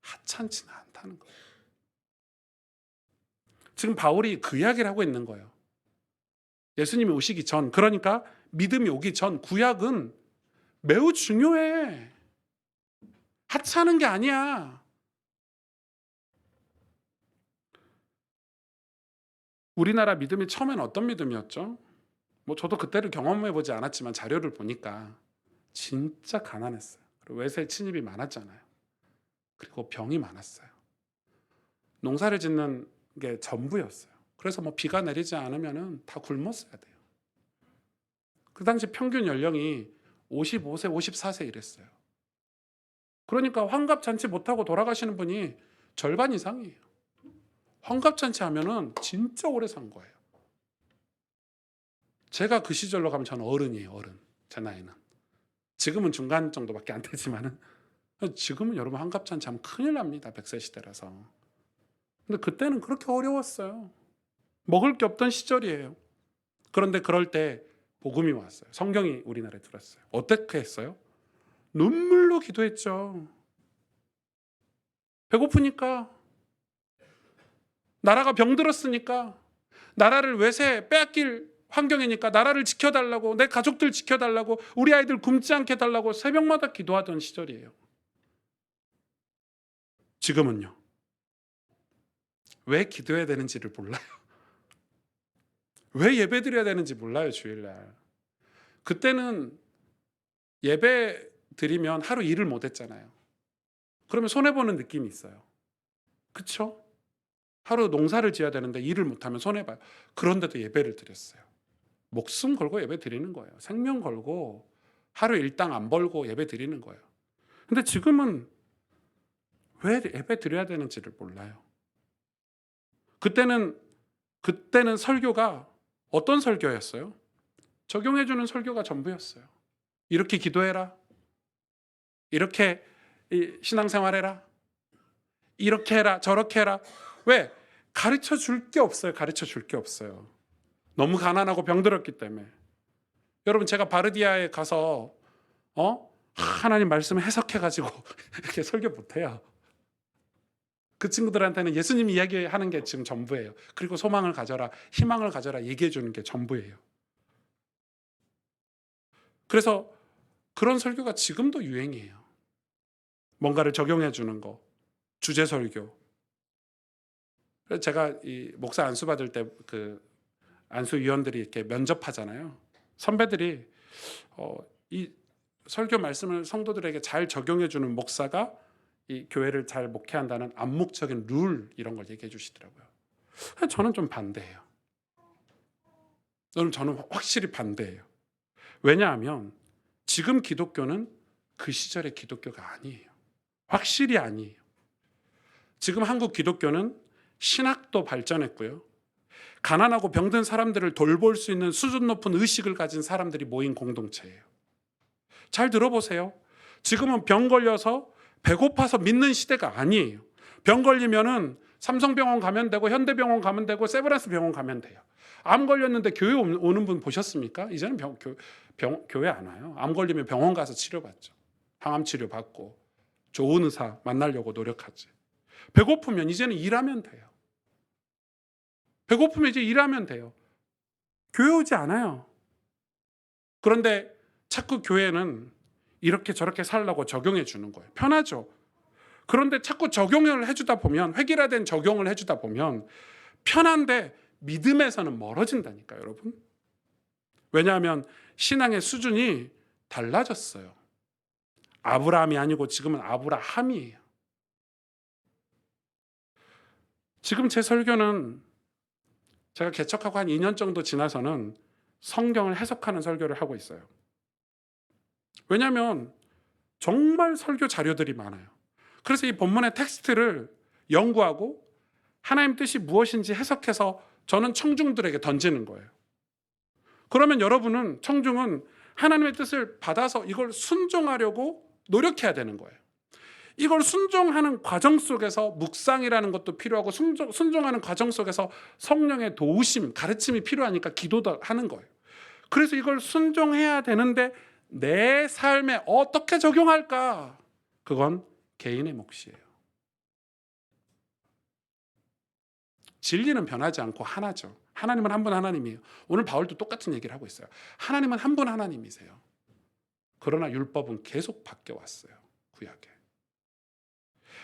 하찮지는 않다는 거예요. 지금 바울이 그 이야기를 하고 있는 거예요. 예수님이 오시기 전, 그러니까 믿음이 오기 전 구약은 매우 중요해. 하찮은 게 아니야. 우리나라 믿음이 처음엔 어떤 믿음이었죠? 저도 그때를 경험해보지 않았지만 자료를 보니까 진짜 가난했어요. 그리고 외세 침입이 많았잖아요. 그리고 병이 많았어요. 농사를 짓는 게 전부였어요. 그래서 비가 내리지 않으면 다 굶었어야 돼요. 그 당시 평균 연령이 55세, 54세 이랬어요. 그러니까 환갑잔치 못하고 돌아가시는 분이 절반 이상이에요. 환갑잔치 하면은 진짜 오래 산 거예요. 제가 그 시절로 가면 저는 어른이에요, 어른. 제 나이는. 지금은 중간 정도밖에 안 되지만은 지금은 여러분 환갑잔치 하면 큰일 납니다. 100세 시대라서. 근데 그때는 그렇게 어려웠어요. 먹을 게 없던 시절이에요. 그런데 그럴 때 복음이 왔어요. 성경이 우리나라에 들어왔어요. 어떻게 했어요? 눈물로 기도했죠. 배고프니까. 나라가 병들었으니까. 나라를 외세 빼앗길 환경이니까 나라를 지켜달라고, 내 가족들 지켜달라고, 우리 아이들 굶지 않게 달라고 새벽마다 기도하던 시절이에요. 지금은요. 왜 기도해야 되는지를 몰라요. 왜 예배 드려야 되는지 몰라요, 주일날. 그때는 예배 드리면 하루 일을 못 했잖아요. 그러면 손해보는 느낌이 있어요. 그쵸? 하루 농사를 지어야 되는데 일을 못하면 손해봐요. 그런데도 예배를 드렸어요. 목숨 걸고 예배 드리는 거예요. 생명 걸고 하루 일당 안 벌고 예배 드리는 거예요. 근데 지금은 왜 예배 드려야 되는지를 몰라요. 그때는 설교가 어떤 설교였어요? 적용해 주는 설교가 전부였어요. 이렇게 기도해라. 이렇게 신앙생활해라. 이렇게 해라. 저렇게 해라. 왜? 가르쳐 줄 게 없어요. 가르쳐 줄 게 없어요. 너무 가난하고 병들었기 때문에. 여러분, 제가 바르디아에 가서 하나님 말씀을 해석해 가지고 이렇게 설교 못 해요. 그 친구들한테는 예수님 이야기하는 게 지금 전부예요. 그리고 소망을 가져라, 희망을 가져라 얘기해 주는 게 전부예요. 그래서 그런 설교가 지금도 유행이에요. 뭔가를 적용해 주는 거, 주제 설교. 그래서 제가 이 목사 안수 받을 때 그 안수위원들이 이렇게 면접하잖아요. 선배들이 이 설교 말씀을 성도들에게 잘 적용해 주는 목사가 이 교회를 잘 목회한다는 암묵적인 룰 이런 걸 얘기해 주시더라고요. 저는 좀 반대예요. 저는 확실히 반대예요. 왜냐하면 지금 기독교는 그 시절의 기독교가 아니에요. 확실히 아니에요. 지금 한국 기독교는 신학도 발전했고요. 가난하고 병든 사람들을 돌볼 수 있는 수준 높은 의식을 가진 사람들이 모인 공동체예요. 잘 들어보세요. 지금은 병 걸려서 배고파서 믿는 시대가 아니에요. 병 걸리면은 삼성병원 가면 되고 현대병원 가면 되고 세브란스 병원 가면 돼요. 암 걸렸는데 교회 오는 분 보셨습니까? 이제는 교회 안 와요. 암 걸리면 병원 가서 치료받죠. 항암 치료 받고 좋은 의사 만나려고 노력하지. 배고프면 이제는 일하면 돼요. 배고프면 이제 일하면 돼요. 교회 오지 않아요. 그런데 자꾸 교회는 이렇게 저렇게 살라고 적용해 주는 거예요. 편하죠. 그런데 자꾸 적용을 해주다 보면, 획일화된 적용을 해주다 보면 편한데 믿음에서는 멀어진다니까요, 여러분. 왜냐하면 신앙의 수준이 달라졌어요. 아브라함이 아니고 지금은 아브라함이에요. 지금 제 설교는 제가 개척하고 한 2년 정도 지나서는 성경을 해석하는 설교를 하고 있어요. 왜냐하면 정말 설교 자료들이 많아요. 그래서 이 본문의 텍스트를 연구하고 하나님 뜻이 무엇인지 해석해서 저는 청중들에게 던지는 거예요. 그러면 여러분은, 청중은 하나님의 뜻을 받아서 이걸 순종하려고 노력해야 되는 거예요. 이걸 순종하는 과정 속에서 묵상이라는 것도 필요하고, 순종하는 과정 속에서 성령의 도우심, 가르침이 필요하니까 기도도 하는 거예요. 그래서 이걸 순종해야 되는데 내 삶에 어떻게 적용할까? 그건 개인의 몫이에요. 진리는 변하지 않고 하나죠. 하나님은 한 분 하나님이에요. 오늘 바울도 똑같은 얘기를 하고 있어요. 하나님은 한 분 하나님이세요. 그러나 율법은 계속 바뀌어 왔어요. 구약에.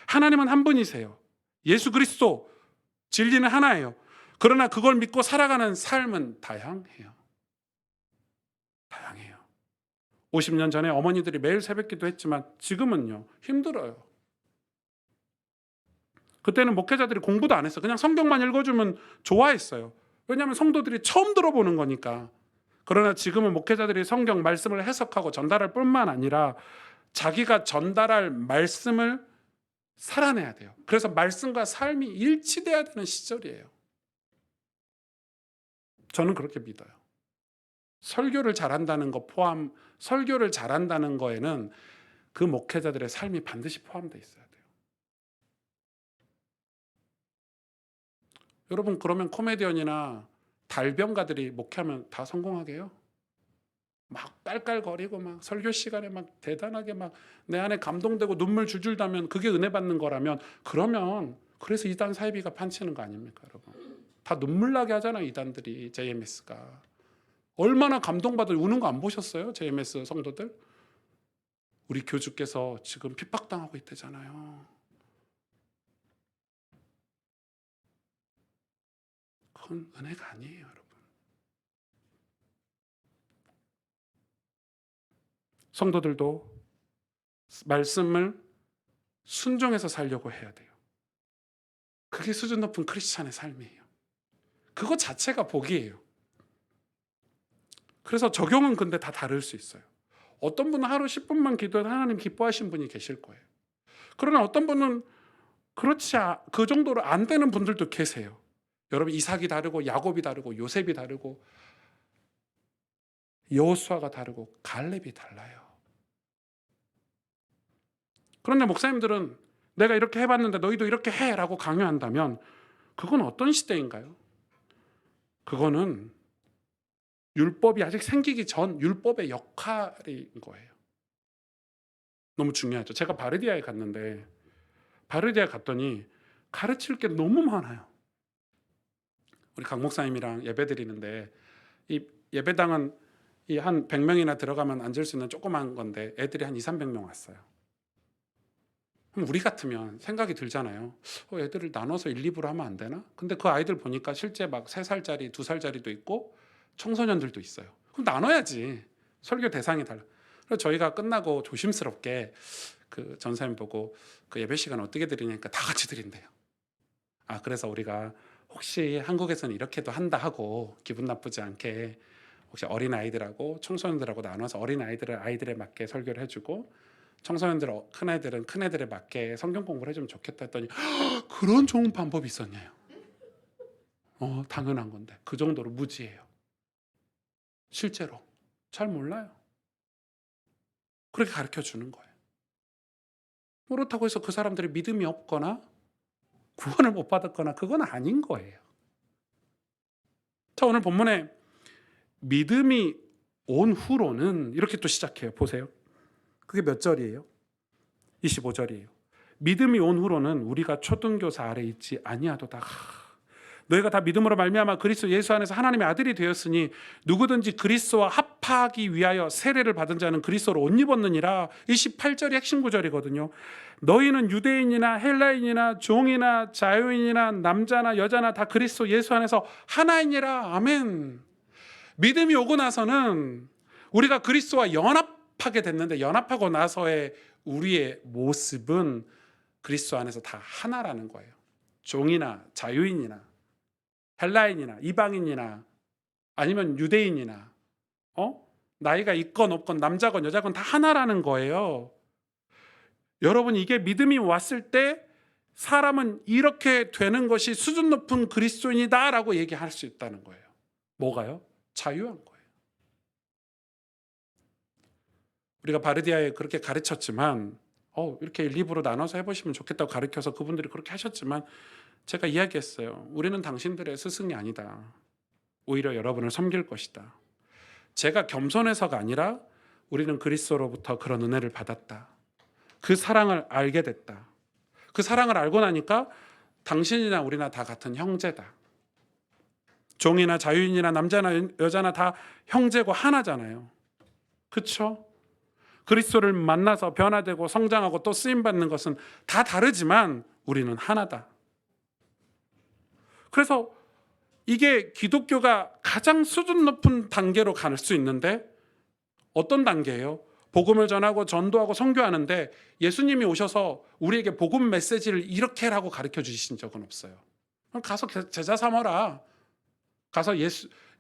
하나님은 한 분이세요. 예수 그리스도, 진리는 하나예요. 그러나 그걸 믿고 살아가는 삶은 다양해요. 다양해요. 50년 전에 어머니들이 매일 새벽기도 했지만 지금은요, 힘들어요. 그때는 목회자들이 공부도 안 했어요. 그냥 성경만 읽어주면 좋아했어요. 왜냐하면 성도들이 처음 들어보는 거니까. 그러나 지금은 목회자들이 성경 말씀을 해석하고 전달할 뿐만 아니라 자기가 전달할 말씀을 살아내야 돼요. 그래서 말씀과 삶이 일치돼야 되는 시절이에요. 저는 그렇게 믿어요. 설교를 잘한다는 거 포함, 설교를 잘한다는 거에는 그 목회자들의 삶이 반드시 포함되어 있어야 돼요. 여러분, 그러면 코미디언이나 달변가들이 목회하면 다 성공하게요? 막 깔깔거리고 막 설교 시간에 막 대단하게 막 내 안에 감동되고 눈물 줄줄 나면 그게 은혜 받는 거라면, 그러면 그래서 이단 사이비가 판치는 거 아닙니까, 여러분? 다 눈물 나게 하잖아요, 이단들이. JMS가 얼마나 감동받아 우는 거 안 보셨어요? JMS 성도들 우리 교주께서 지금 핍박당하고 있대잖아요. 그건 은혜가 아니에요, 여러분. 성도들도 말씀을 순종해서 살려고 해야 돼요. 그게 수준 높은 크리스찬의 삶이에요. 그거 자체가 복이에요. 그래서 적용은 근데 다 다를 수 있어요. 어떤 분은 하루 10분만 기도해도 하나님 기뻐하신 분이 계실 거예요. 그러나 어떤 분은 그 정도로 안 되는 분들도 계세요. 여러분, 이삭이 다르고 야곱이 다르고 요셉이 다르고 여호수아가 다르고 갈렙이 달라요. 그런데 목사님들은 내가 이렇게 해봤는데 너희도 이렇게 해라고 강요한다면 그건 어떤 시대인가요? 그거는 율법이 아직 생기기 전 율법의 역할인 거예요. 너무 중요하죠. 제가 바르디아에 갔는데 바르디아에 갔더니 가르칠 게 너무 많아요. 우리 강 목사님이랑 예배 드리는데 이 예배당은 이 한 100명이나 들어가면 앉을 수 있는 조그만 건데 애들이 한 200~300명 왔어요. 그럼 우리 같으면 생각이 들잖아요. 애들을 나눠서 1, 2부로 하면 안 되나? 근데 그 아이들 보니까 실제 막 3살짜리, 2살짜리도 있고 청소년들도 있어요. 그럼 나눠야지. 설교 대상이 달라. 그래서 저희가 끝나고 조심스럽게 그 전사님 보고 그 예배 시간 어떻게 드리니까 다 같이 드린대요. 그래서 우리가 혹시 한국에서는 이렇게도 한다 하고 기분 나쁘지 않게 혹시 어린 아이들하고 청소년들하고 나눠서 어린 아이들은 아이들에 맞게 설교를 해주고 청소년들 큰 아이들은 큰 애들에 맞게 성경 공부를 해주면 좋겠다 했더니 그런 좋은 방법이 있었냐요. 당연한 건데 그 정도로 무지해요. 실제로 잘 몰라요. 그렇게 가르쳐 주는 거예요. 그렇다고 해서 그 사람들이 믿음이 없거나 구원을 못 받았거나 그건 아닌 거예요. 자, 오늘 본문에 믿음이 온 후로는 이렇게 또 시작해요. 보세요. 그게 몇 절이에요? 25절이에요. 믿음이 온 후로는 우리가 초등교사 아래 있지 아니하도다. 너희가 다 믿음으로 말미암아 그리스도 예수 안에서 하나님의 아들이 되었으니 누구든지 그리스도와 합하기 위하여 세례를 받은 자는 그리스도로 옷 입었느니라. 28절이 핵심 구절이거든요. 너희는 유대인이나 헬라인이나 종이나 자유인이나 남자나 여자나 다 그리스도 예수 안에서 하나이니라. 아멘. 믿음이 오고 나서는 우리가 그리스도와 연합하게 됐는데 연합하고 나서의 우리의 모습은 그리스도 안에서 다 하나라는 거예요. 종이나 자유인이나 헬라인이나 이방인이나 아니면 유대인이나 나이가 있건 없건 남자건 여자건 다 하나라는 거예요. 여러분, 이게 믿음이 왔을 때 사람은 이렇게 되는 것이 수준 높은 그리스도인이다라고 얘기할 수 있다는 거예요. 뭐가요? 자유한 거예요. 우리가 바르디아에 그렇게 가르쳤지만 이렇게 1, 2부로 나눠서 해보시면 좋겠다고 가르쳐서 그분들이 그렇게 하셨지만 제가 이야기했어요. 우리는 당신들의 스승이 아니다. 오히려 여러분을 섬길 것이다. 제가 겸손해서가 아니라 우리는 그리스도로부터 그런 은혜를 받았다. 그 사랑을 알게 됐다. 그 사랑을 알고 나니까 당신이나 우리나 다 같은 형제다. 종이나 자유인이나 남자나 여자나 다 형제고 하나잖아요. 그렇죠? 그리스도를 만나서 변화되고 성장하고 또 쓰임받는 것은 다 다르지만 우리는 하나다. 그래서 이게 기독교가 가장 수준 높은 단계로 갈 수 있는데 어떤 단계예요? 복음을 전하고 전도하고 선교하는데 예수님이 오셔서 우리에게 복음 메시지를 이렇게 라고 가르쳐 주신 적은 없어요. 가서 제자 삼어라. 가서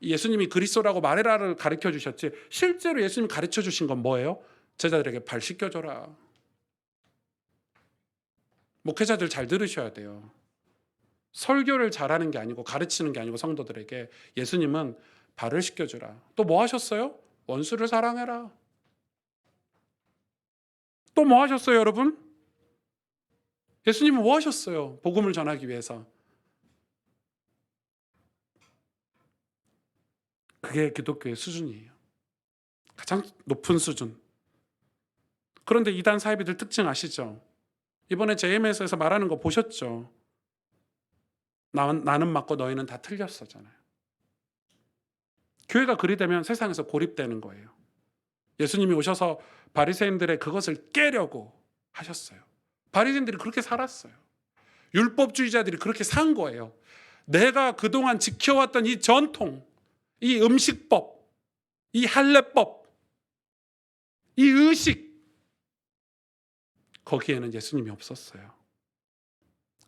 예수님이 그리스도라고 말해라를 가르쳐 주셨지 실제로 예수님이 가르쳐 주신 건 뭐예요? 제자들에게 발 씻겨줘라. 목회자들 잘 들으셔야 돼요. 설교를 잘하는 게 아니고 가르치는 게 아니고 성도들에게 예수님은 발을 씻겨주라. 또 뭐 하셨어요? 원수를 사랑해라. 또 뭐 하셨어요, 여러분? 예수님은 뭐 하셨어요? 복음을 전하기 위해서. 그게 기독교의 수준이에요. 가장 높은 수준. 그런데 이단 사이비들 특징 아시죠? 이번에 JMS에서 말하는 거 보셨죠? 나는 맞고 너희는 다 틀렸어잖아요. 교회가 그리 되면 세상에서 고립되는 거예요. 예수님이 오셔서 바리새인들의 그것을 깨려고 하셨어요. 바리새인들이 그렇게 살았어요. 율법주의자들이 그렇게 산 거예요. 내가 그동안 지켜왔던 이 전통, 이 음식법, 이 할례법, 이 의식, 거기에는 예수님이 없었어요.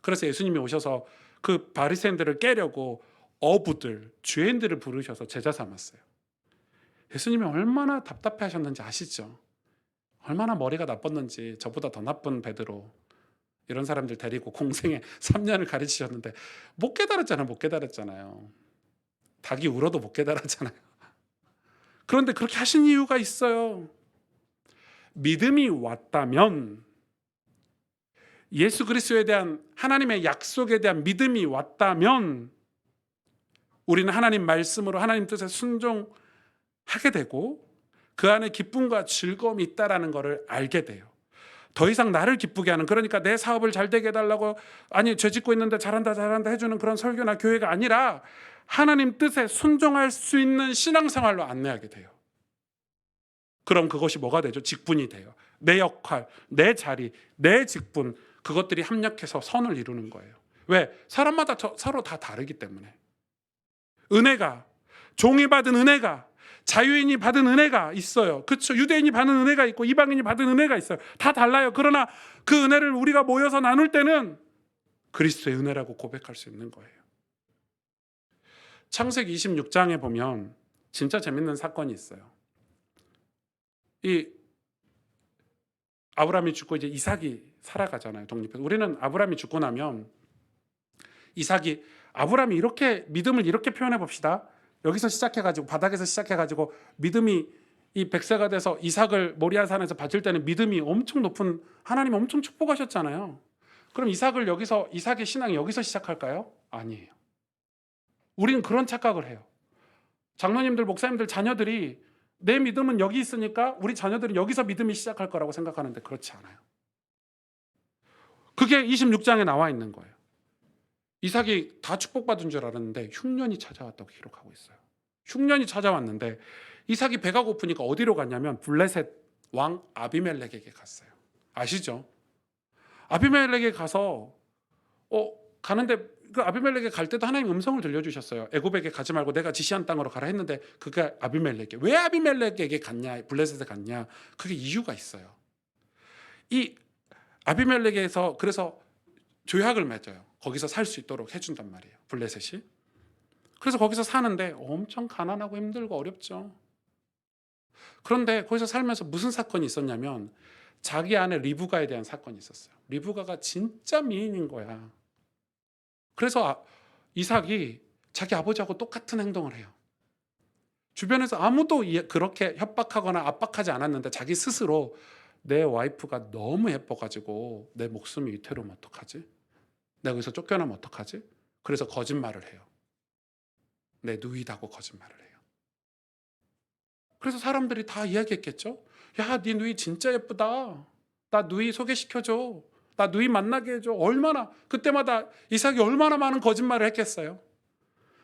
그래서 예수님이 오셔서 그 바리새인들을 깨려고 어부들, 죄인들을 부르셔서 제자 삼았어요. 예수님이 얼마나 답답해 하셨는지 아시죠? 얼마나 머리가 나빴는지. 저보다 더 나쁜 베드로 이런 사람들 데리고 공생에 3년을 가르치셨는데 못 깨달았잖아요. 못 깨달았잖아요. 닭이 울어도 못 깨달았잖아요. 그런데 그렇게 하신 이유가 있어요. 믿음이 왔다면, 예수 그리스도에 대한 하나님의 약속에 대한 믿음이 왔다면 우리는 하나님 말씀으로 하나님 뜻에 순종하게 되고 그 안에 기쁨과 즐거움이 있다라는 것을 알게 돼요. 더 이상 나를 기쁘게 하는, 그러니까 내 사업을 잘 되게 해달라고, 아니 죄 짓고 있는데 잘한다 잘한다 해주는 그런 설교나 교회가 아니라 하나님 뜻에 순종할 수 있는 신앙생활로 안내하게 돼요. 그럼 그것이 뭐가 되죠? 직분이 돼요. 내 역할, 내 자리, 내 직분, 그것들이 합력해서 선을 이루는 거예요. 왜? 사람마다 서로 다 다르기 때문에. 은혜가, 종이 받은 은혜가, 자유인이 받은 은혜가 있어요. 그렇죠? 유대인이 받은 은혜가 있고 이방인이 받은 은혜가 있어요. 다 달라요. 그러나 그 은혜를 우리가 모여서 나눌 때는 그리스도의 은혜라고 고백할 수 있는 거예요. 창세기 26장에 보면 진짜 재밌는 사건이 있어요. 이 아브라함이 죽고 이제 이삭이 살아가잖아요. 독립해서. 우리는 아브라함이 죽고 나면 이삭이, 아브라함이 이렇게 믿음을 이렇게 표현해 봅시다. 여기서 시작해가지고 바닥에서 시작해가지고 믿음이 이 100세가 돼서 이삭을 모리아 산에서 바칠 때는 믿음이 엄청 높은, 하나님 엄청 축복하셨잖아요. 그럼 이삭의 신앙이 여기서 시작할까요? 아니에요. 우리는 그런 착각을 해요. 장로님들, 목사님들 자녀들이 내 믿음은 여기 있으니까 우리 자녀들은 여기서 믿음이 시작할 거라고 생각하는데 그렇지 않아요. 그게 26장에 나와 있는 거예요. 이삭이 다 축복받은 줄 알았는데 흉년이 찾아왔다고 기록하고 있어요. 흉년이 찾아왔는데 이삭이 배가 고프니까 어디로 갔냐면 블레셋 왕 아비멜렉에게 갔어요. 아시죠? 아비멜렉에 가서 가는데 그 아비멜렉에 갈 때도 하나님 음성을 들려주셨어요. 애굽에게 가지 말고 내가 지시한 땅으로 가라 했는데 그게 아비멜렉에, 왜 아비멜렉에게 갔냐, 블레셋에 갔냐, 그게 이유가 있어요. 이 아비멜렉에서 그래서 조약을 맺어요. 거기서 살 수 있도록 해준단 말이에요. 블레셋이. 그래서 거기서 사는데 엄청 가난하고 힘들고 어렵죠. 그런데 거기서 살면서 무슨 사건이 있었냐면 자기 아내 리브가에 대한 사건이 있었어요. 리브가가 진짜 미인인 거야. 그래서 이삭이 자기 아버지하고 똑같은 행동을 해요. 주변에서 아무도 그렇게 협박하거나 압박하지 않았는데 자기 스스로 내 와이프가 너무 예뻐가지고 내 목숨이 위태로우면 어떡하지? 내가 여기서 쫓겨나면 어떡하지? 그래서 거짓말을 해요. 내 누이다고 거짓말을 해요. 그래서 사람들이 다 이야기했겠죠? 야, 네 누이 진짜 예쁘다. 나 누이 소개시켜줘. 나 누이 만나게 해줘. 얼마나, 그때마다 이삭이 얼마나 많은 거짓말을 했겠어요.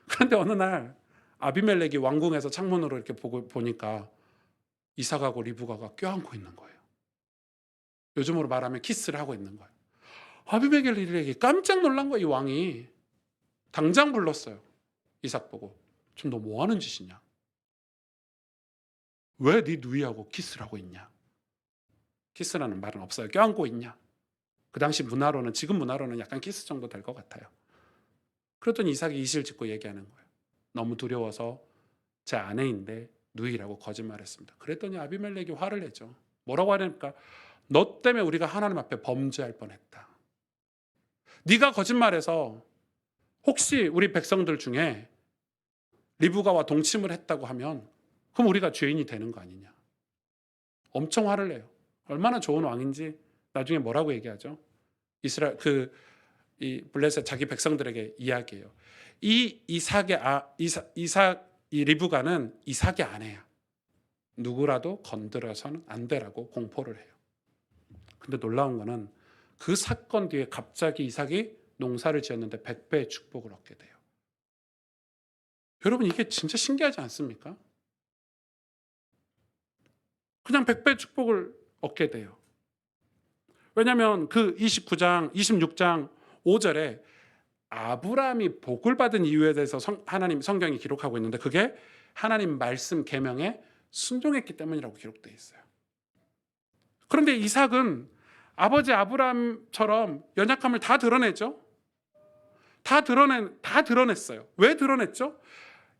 그런데 어느 날 아비멜렉이 왕궁에서 창문으로 이렇게 보니까 이삭하고 리브가가 껴안고 있는 거예요. 요즘으로 말하면 키스를 하고 있는 거예요. 아비멜렉이 깜짝 놀란 거예요. 이 왕이 당장 불렀어요. 이삭 보고, 지금 너 뭐 하는 짓이냐? 왜 네 누이하고 키스를 하고 있냐? 키스라는 말은 없어요. 껴안고 있냐? 그 당시 문화로는, 지금 문화로는 약간 키스 정도 될 것 같아요. 그랬더니 이삭이 이실 짓고 얘기하는 거예요. 너무 두려워서 제 아내인데 누이라고 거짓말했습니다. 그랬더니 아비멜렉이 화를 내죠. 뭐라고 하니까, 너 때문에 우리가 하나님 앞에 범죄할 뻔했다. 네가 거짓말해서 혹시 우리 백성들 중에 리브가와 동침을 했다고 하면 그럼 우리가 죄인이 되는 거 아니냐. 엄청 화를 내요. 얼마나 좋은 왕인지 나중에 뭐라고 얘기하죠? 이 블레셋 자기 백성들에게 이야기해요. 이 리브가는 이삭의 아내야. 누구라도 건드려서는 안 되라고 공포를 해요. 근데 놀라운 거는 그 사건 뒤에 갑자기 이삭이 농사를 지었는데 100배의 축복을 얻게 돼요. 여러분, 이게 진짜 신기하지 않습니까? 그냥 100배의 축복을 얻게 돼요. 왜냐하면 그 26장 5절에 아브라함이 복을 받은 이유에 대해서 하나님 성경이 기록하고 있는데 그게 하나님 말씀 계명에 순종했기 때문이라고 기록되어 있어요. 그런데 이삭은 아버지 아브라함처럼 연약함을 다 드러냈죠. 다 드러냈어요. 왜 드러냈죠?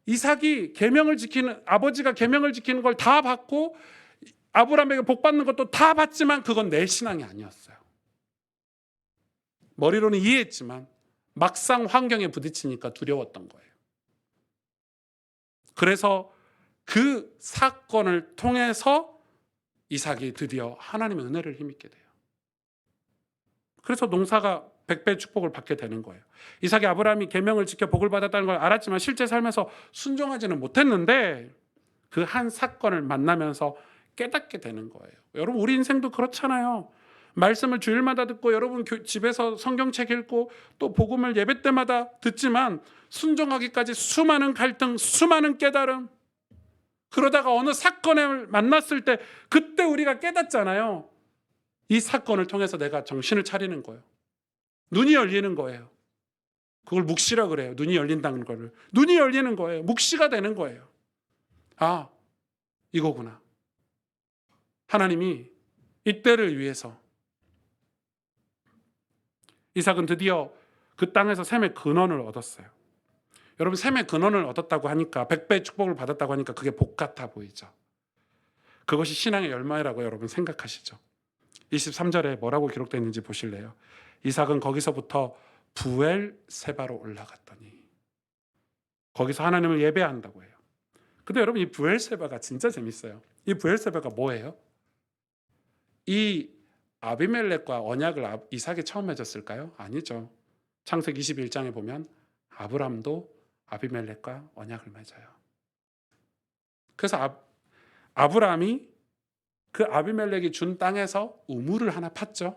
이삭이 계명을 지키는, 아버지가 계명을 지키는 걸 다 받고 아브라함에게 복 받는 것도 다 받지만 그건 내 신앙이 아니었어요. 머리로는 이해했지만 막상 환경에 부딪히니까 두려웠던 거예요. 그래서 그 사건을 통해서 이삭이 드디어 하나님의 은혜를 힘입게 돼요. 그래서 농사가 100배의 축복을 받게 되는 거예요. 이삭이 아브라함이 계명을 지켜 복을 받았다는 걸 알았지만 실제 삶에서 순종하지는 못했는데 그 한 사건을 만나면서 깨닫게 되는 거예요. 여러분, 우리 인생도 그렇잖아요. 말씀을 주일마다 듣고 여러분 집에서 성경책 읽고 또 복음을 예배 때마다 듣지만 순종하기까지 수많은 갈등, 수많은 깨달음, 그러다가 어느 사건을 만났을 때 그때 우리가 깨닫잖아요. 이 사건을 통해서 내가 정신을 차리는 거예요. 눈이 열리는 거예요. 그걸 묵시라 그래요. 눈이 열린다는 거를. 눈이 열리는 거예요. 묵시가 되는 거예요. 아, 이거구나. 하나님이 이때를 위해서 이삭은 드디어 그 땅에서 샘의 근원을 얻었어요. 여러분, 샘의 근원을 얻었다고 하니까 100배의 축복을 받았다고 하니까 그게 복 같아 보이죠. 그것이 신앙의 열매라고 여러분 생각하시죠. 23절에 뭐라고 기록되어 있는지 보실래요? 이삭은 거기서부터 부엘세바로 올라갔더니 거기서 하나님을 예배한다고 해요. 근데 여러분, 이 부엘세바가 진짜 재밌어요. 이 부엘세바가 뭐예요? 이 아비멜렉과 언약을 이삭이 처음 맺었을까요? 아니죠. 창세기 21장에 보면 아브람도 아비멜렉과 언약을 맺어요. 그래서 아브람이 그 아비멜렉이 준 땅에서 우물을 하나 팠죠.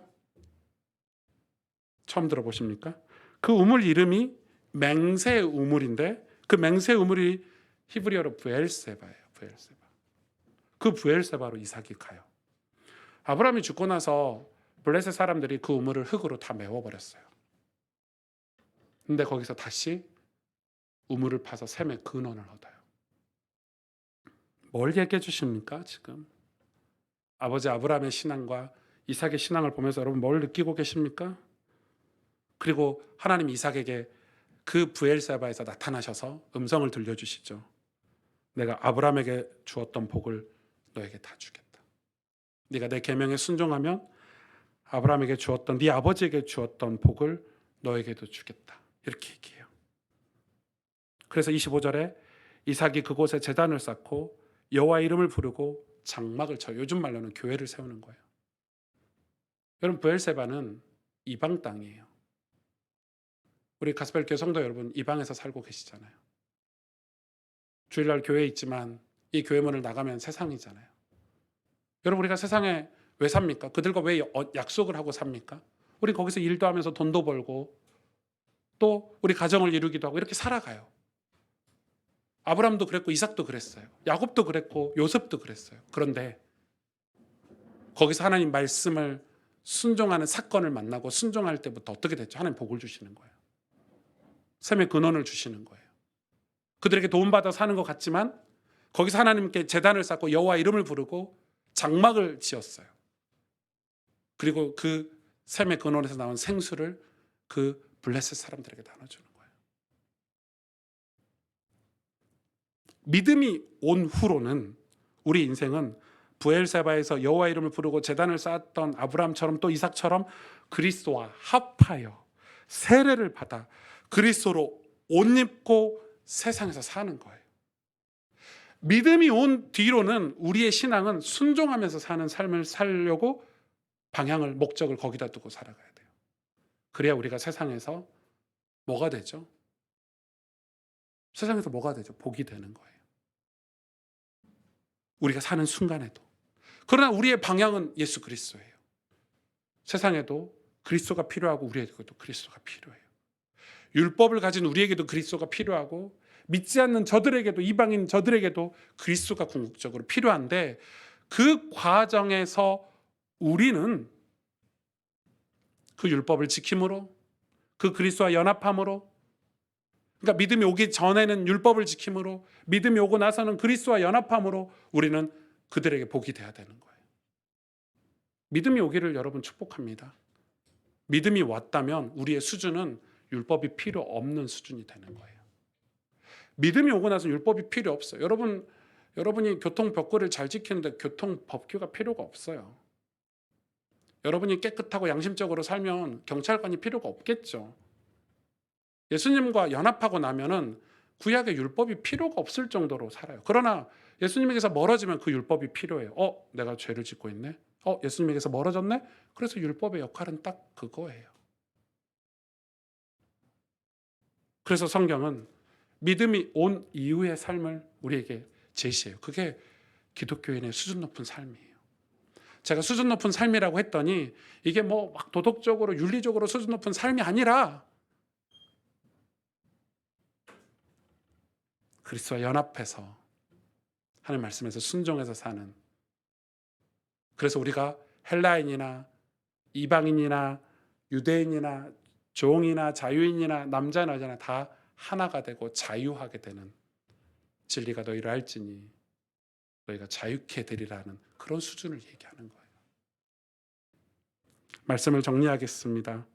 처음 들어보십니까? 그 우물 이름이 맹세 우물인데 그 맹세 우물이 히브리어로 부엘세바예요. 부엘세바. 그 부엘세바로 이삭이 가요. 아브라함이 죽고 나서 블레셋 사람들이 그 우물을 흙으로 다 메워버렸어요. 근데 거기서 다시 우물을 파서 샘의 근원을 얻어요. 뭘 얘기해 주십니까 지금? 아버지 아브라함의 신앙과 이삭의 신앙을 보면서 여러분 뭘 느끼고 계십니까? 그리고 하나님 이삭에게 그 부엘세바에서 나타나셔서 음성을 들려주시죠. 내가 아브라함에게 주었던 복을 너에게 다 주겠다. 네가 내 계명에 순종하면 아브라함에게 주었던, 네 아버지에게 주었던 복을 너에게도 주겠다. 이렇게 얘기해요. 그래서 25절에 이삭이 그곳에 제단을 쌓고 여호와 이름을 부르고 장막을 쳐요. 요즘 말로는 교회를 세우는 거예요. 여러분, 부엘세바는 이방 땅이에요. 우리 가스펠 교회 성도 여러분, 이방에서 살고 계시잖아요. 주일날 교회에 있지만 이 교회 문을 나가면 세상이잖아요. 여러분, 우리가 세상에 왜 삽니까? 그들과 왜 약속을 하고 삽니까? 우리 거기서 일도 하면서 돈도 벌고 또 우리 가정을 이루기도 하고 이렇게 살아가요. 아브람도 그랬고 이삭도 그랬어요. 야곱도 그랬고 요셉도 그랬어요. 그런데 거기서 하나님 말씀을 순종하는 사건을 만나고 순종할 때부터 어떻게 됐죠? 하나님 복을 주시는 거예요. 샘의 근원을 주시는 거예요. 그들에게 도움받아 사는 것 같지만 거기서 하나님께 제단을 쌓고 여호와 이름을 부르고 장막을 지었어요. 그리고 그 샘의 근원에서 나온 생수를 그 블레셋 사람들에게 나눠주는 거예요. 믿음이 온 후로는 우리 인생은 부엘세바에서 여호와 이름을 부르고 제단을 쌓았던 아브라함처럼 또 이삭처럼 그리스도와 합하여 세례를 받아 그리스도로 옷 입고 세상에서 사는 거예요. 믿음이 온 뒤로는 우리의 신앙은 순종하면서 사는 삶을 살려고 방향을, 목적을 거기다 두고 살아가야 돼요. 그래야 우리가 세상에서 뭐가 되죠? 세상에서 뭐가 되죠? 복이 되는 거예요. 우리가 사는 순간에도. 그러나 우리의 방향은 예수 그리스도예요. 세상에도 그리스도가 필요하고 우리에게도 그리스도가 필요해요. 율법을 가진 우리에게도 그리스도가 필요하고 믿지 않는 저들에게도, 이방인 저들에게도 그리스도가 궁극적으로 필요한데 그 과정에서 우리는 그 율법을 지킴으로, 그 그리스도와 연합함으로, 그러니까 믿음이 오기 전에는 율법을 지킴으로, 믿음이 오고 나서는 그리스도와 연합함으로 우리는 그들에게 복이 돼야 되는 거예요. 믿음이 오기를 여러분 축복합니다. 믿음이 왔다면 우리의 수준은 율법이 필요 없는 수준이 되는 거예요. 믿음이 오고 나서 율법이 필요 없어요. 여러분이 교통 법규를 잘 지키는데 교통 법규가 필요가 없어요. 여러분이 깨끗하고 양심적으로 살면 경찰관이 필요가 없겠죠. 예수님과 연합하고 나면은 구약의 율법이 필요가 없을 정도로 살아요. 그러나 예수님에게서 멀어지면 그 율법이 필요해요. 내가 죄를 짓고 있네. 예수님에게서 멀어졌네. 그래서 율법의 역할은 딱 그거예요. 그래서 성경은 믿음이 온 이후의 삶을 우리에게 제시해요. 그게 기독교인의 수준 높은 삶이에요. 제가 수준 높은 삶이라고 했더니 이게 뭐 막 도덕적으로 윤리적으로 수준 높은 삶이 아니라 그리스도와 연합해서 하는 말씀에서 순종해서 사는, 그래서 우리가 헬라인이나 이방인이나 유대인이나 종이나 자유인이나 남자나 여자나 다 하나가 되고 자유하게 되는, 진리가 너희를 알지니 너희가 자유케 되리라는 그런 수준을 얘기하는 거예요. 말씀을 정리하겠습니다.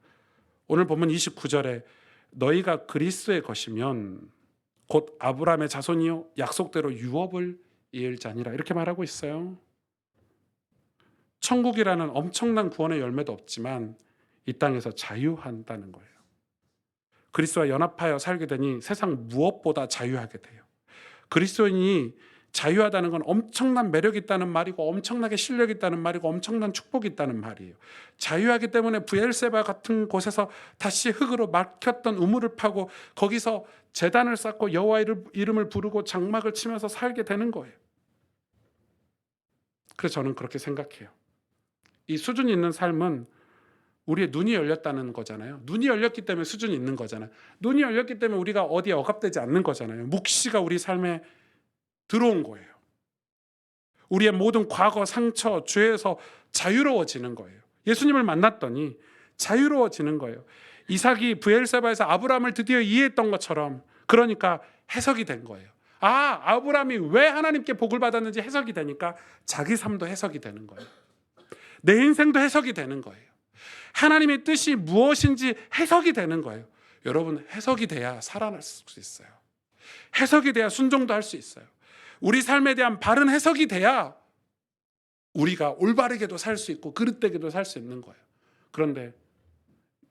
오늘 본문 29절에 너희가 그리스도의 것이면 곧 아브라함의 자손이요 약속대로 유업을 이을 자니라, 이렇게 말하고 있어요. 천국이라는 엄청난 구원의 열매도 없지만 이 땅에서 자유한다는 거예요. 그리스도와 연합하여 살게 되니 세상 무엇보다 자유하게 돼요. 그리스도인이 자유하다는 건 엄청난 매력이 있다는 말이고 엄청나게 실력이 있다는 말이고 엄청난 축복이 있다는 말이에요. 자유하기 때문에 브엘세바 같은 곳에서 다시 흙으로 막혔던 우물을 파고 거기서 제단을 쌓고 여호와 이름을 부르고 장막을 치면서 살게 되는 거예요. 그래서 저는 그렇게 생각해요. 이 수준이 있는 삶은 우리의 눈이 열렸다는 거잖아요. 눈이 열렸기 때문에 수준이 있는 거잖아요. 눈이 열렸기 때문에 우리가 어디에 억압되지 않는 거잖아요. 묵시가 우리 삶에 들어온 거예요. 우리의 모든 과거, 상처, 죄에서 자유로워지는 거예요. 예수님을 만났더니 자유로워지는 거예요. 이삭이 브엘세바에서 아브라함을 드디어 이해했던 것처럼, 그러니까 해석이 된 거예요. 아브라함이 왜 하나님께 복을 받았는지 해석이 되니까 자기 삶도 해석이 되는 거예요. 내 인생도 해석이 되는 거예요. 하나님의 뜻이 무엇인지 해석이 되는 거예요. 여러분, 해석이 돼야 살아날 수 있어요. 해석이 돼야 순종도 할 수 있어요. 우리 삶에 대한 바른 해석이 돼야 우리가 올바르게도 살 수 있고 그릇되게도 살 수 있는 거예요. 그런데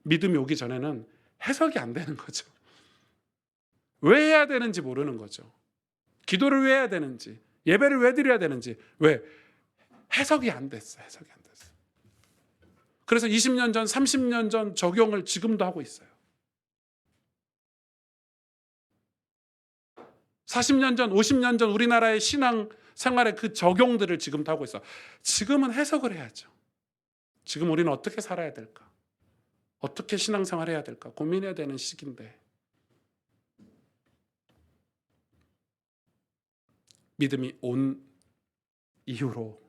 믿음이 오기 전에는 해석이 안 되는 거죠. 왜 해야 되는지 모르는 거죠. 기도를 왜 해야 되는지, 예배를 왜 드려야 되는지, 왜? 해석이 안 됐어요. 해석이 안 됐어요. 그래서 20년 전, 30년 전 적용을 지금도 하고 있어요. 40년 전, 50년 전 우리나라의 신앙 생활의 그 적용들을 지금도 하고 있어요. 지금은 해석을 해야죠. 지금 우리는 어떻게 살아야 될까? 어떻게 신앙생활 해야 될까? 고민해야 되는 시기인데, 믿음이 온 이후로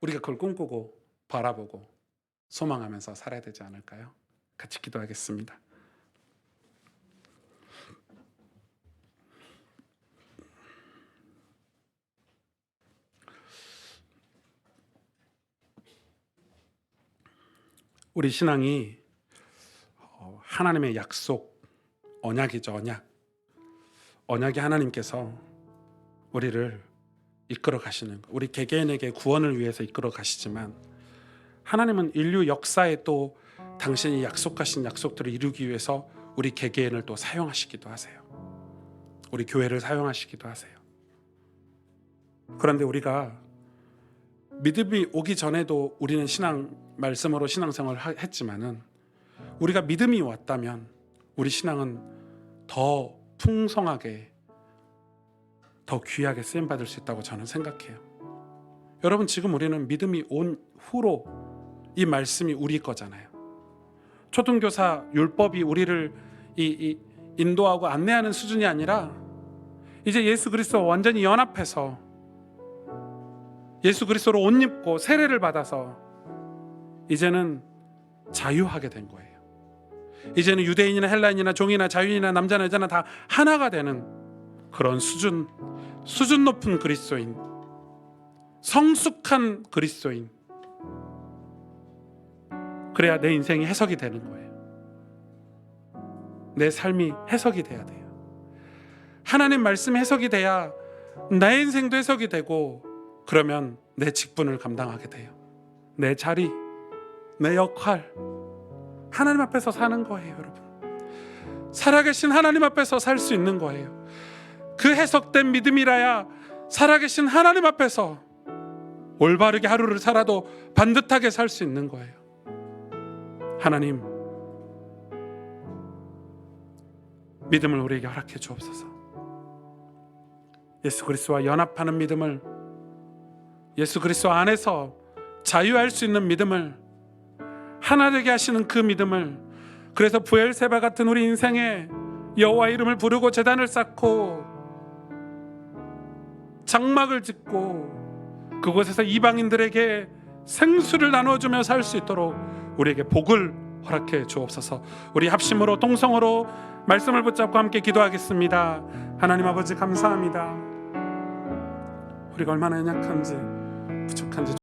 우리가 그걸 꿈꾸고 바라보고 소망하면서 살아야 되지 않을까요? 같이 기도하겠습니다. 우리 신앙이 하나님의 약속, 언약이죠. 언약이 하나님께서 우리를 이끌어 가시는 것, 우리 개개인에게 구원을 위해서 이끌어 가시지만 하나님은 인류 역사에 또 당신이 약속하신 약속들을 이루기 위해서 우리 개개인을 또 사용하시기도 하세요. 우리 교회를 사용하시기도 하세요. 그런데 우리가 믿음이 오기 전에도 우리는 말씀으로 신앙생활을 했지만은 우리가 믿음이 왔다면 우리 신앙은 더 풍성하게, 더 귀하게 쓰임받을 수 있다고 저는 생각해요. 여러분, 지금 우리는 믿음이 온 후로 이 말씀이 우리 거잖아요. 초등교사 율법이 우리를 인도하고 안내하는 수준이 아니라 이제 예수 그리스도와 완전히 연합해서 예수 그리스도로 옷 입고 세례를 받아서 이제는 자유하게 된 거예요. 이제는 유대인이나 헬라인이나 종이나 자유인이나 남자나 여자나 다 하나가 되는 그런 수준 높은 그리스도인, 성숙한 그리스도인, 그래야 내 인생이 해석이 되는 거예요. 내 삶이 해석이 돼야 돼요. 하나님 말씀 해석이 돼야 내 인생도 해석이 되고, 그러면 내 직분을 감당하게 돼요. 내 자리, 내 역할, 하나님 앞에서 사는 거예요. 여러분, 살아계신 하나님 앞에서 살 수 있는 거예요. 그 해석된 믿음이라야 살아계신 하나님 앞에서 올바르게 하루를 살아도 반듯하게 살 수 있는 거예요. 하나님, 믿음을 우리에게 허락해 주옵소서. 예수 그리스도와 연합하는 믿음을, 예수 그리스도 안에서 자유할 수 있는 믿음을, 하나 되게 하시는 그 믿음을, 그래서 부엘세바 같은 우리 인생에 여호와 이름을 부르고 제단을 쌓고 장막을 짓고 그곳에서 이방인들에게 생수를 나눠주며 살 수 있도록 우리에게 복을 허락해 주옵소서. 우리 합심으로 동성으로 말씀을 붙잡고 함께 기도하겠습니다. 하나님 아버지, 감사합니다. 우리가 얼마나 연약한지, 부족한지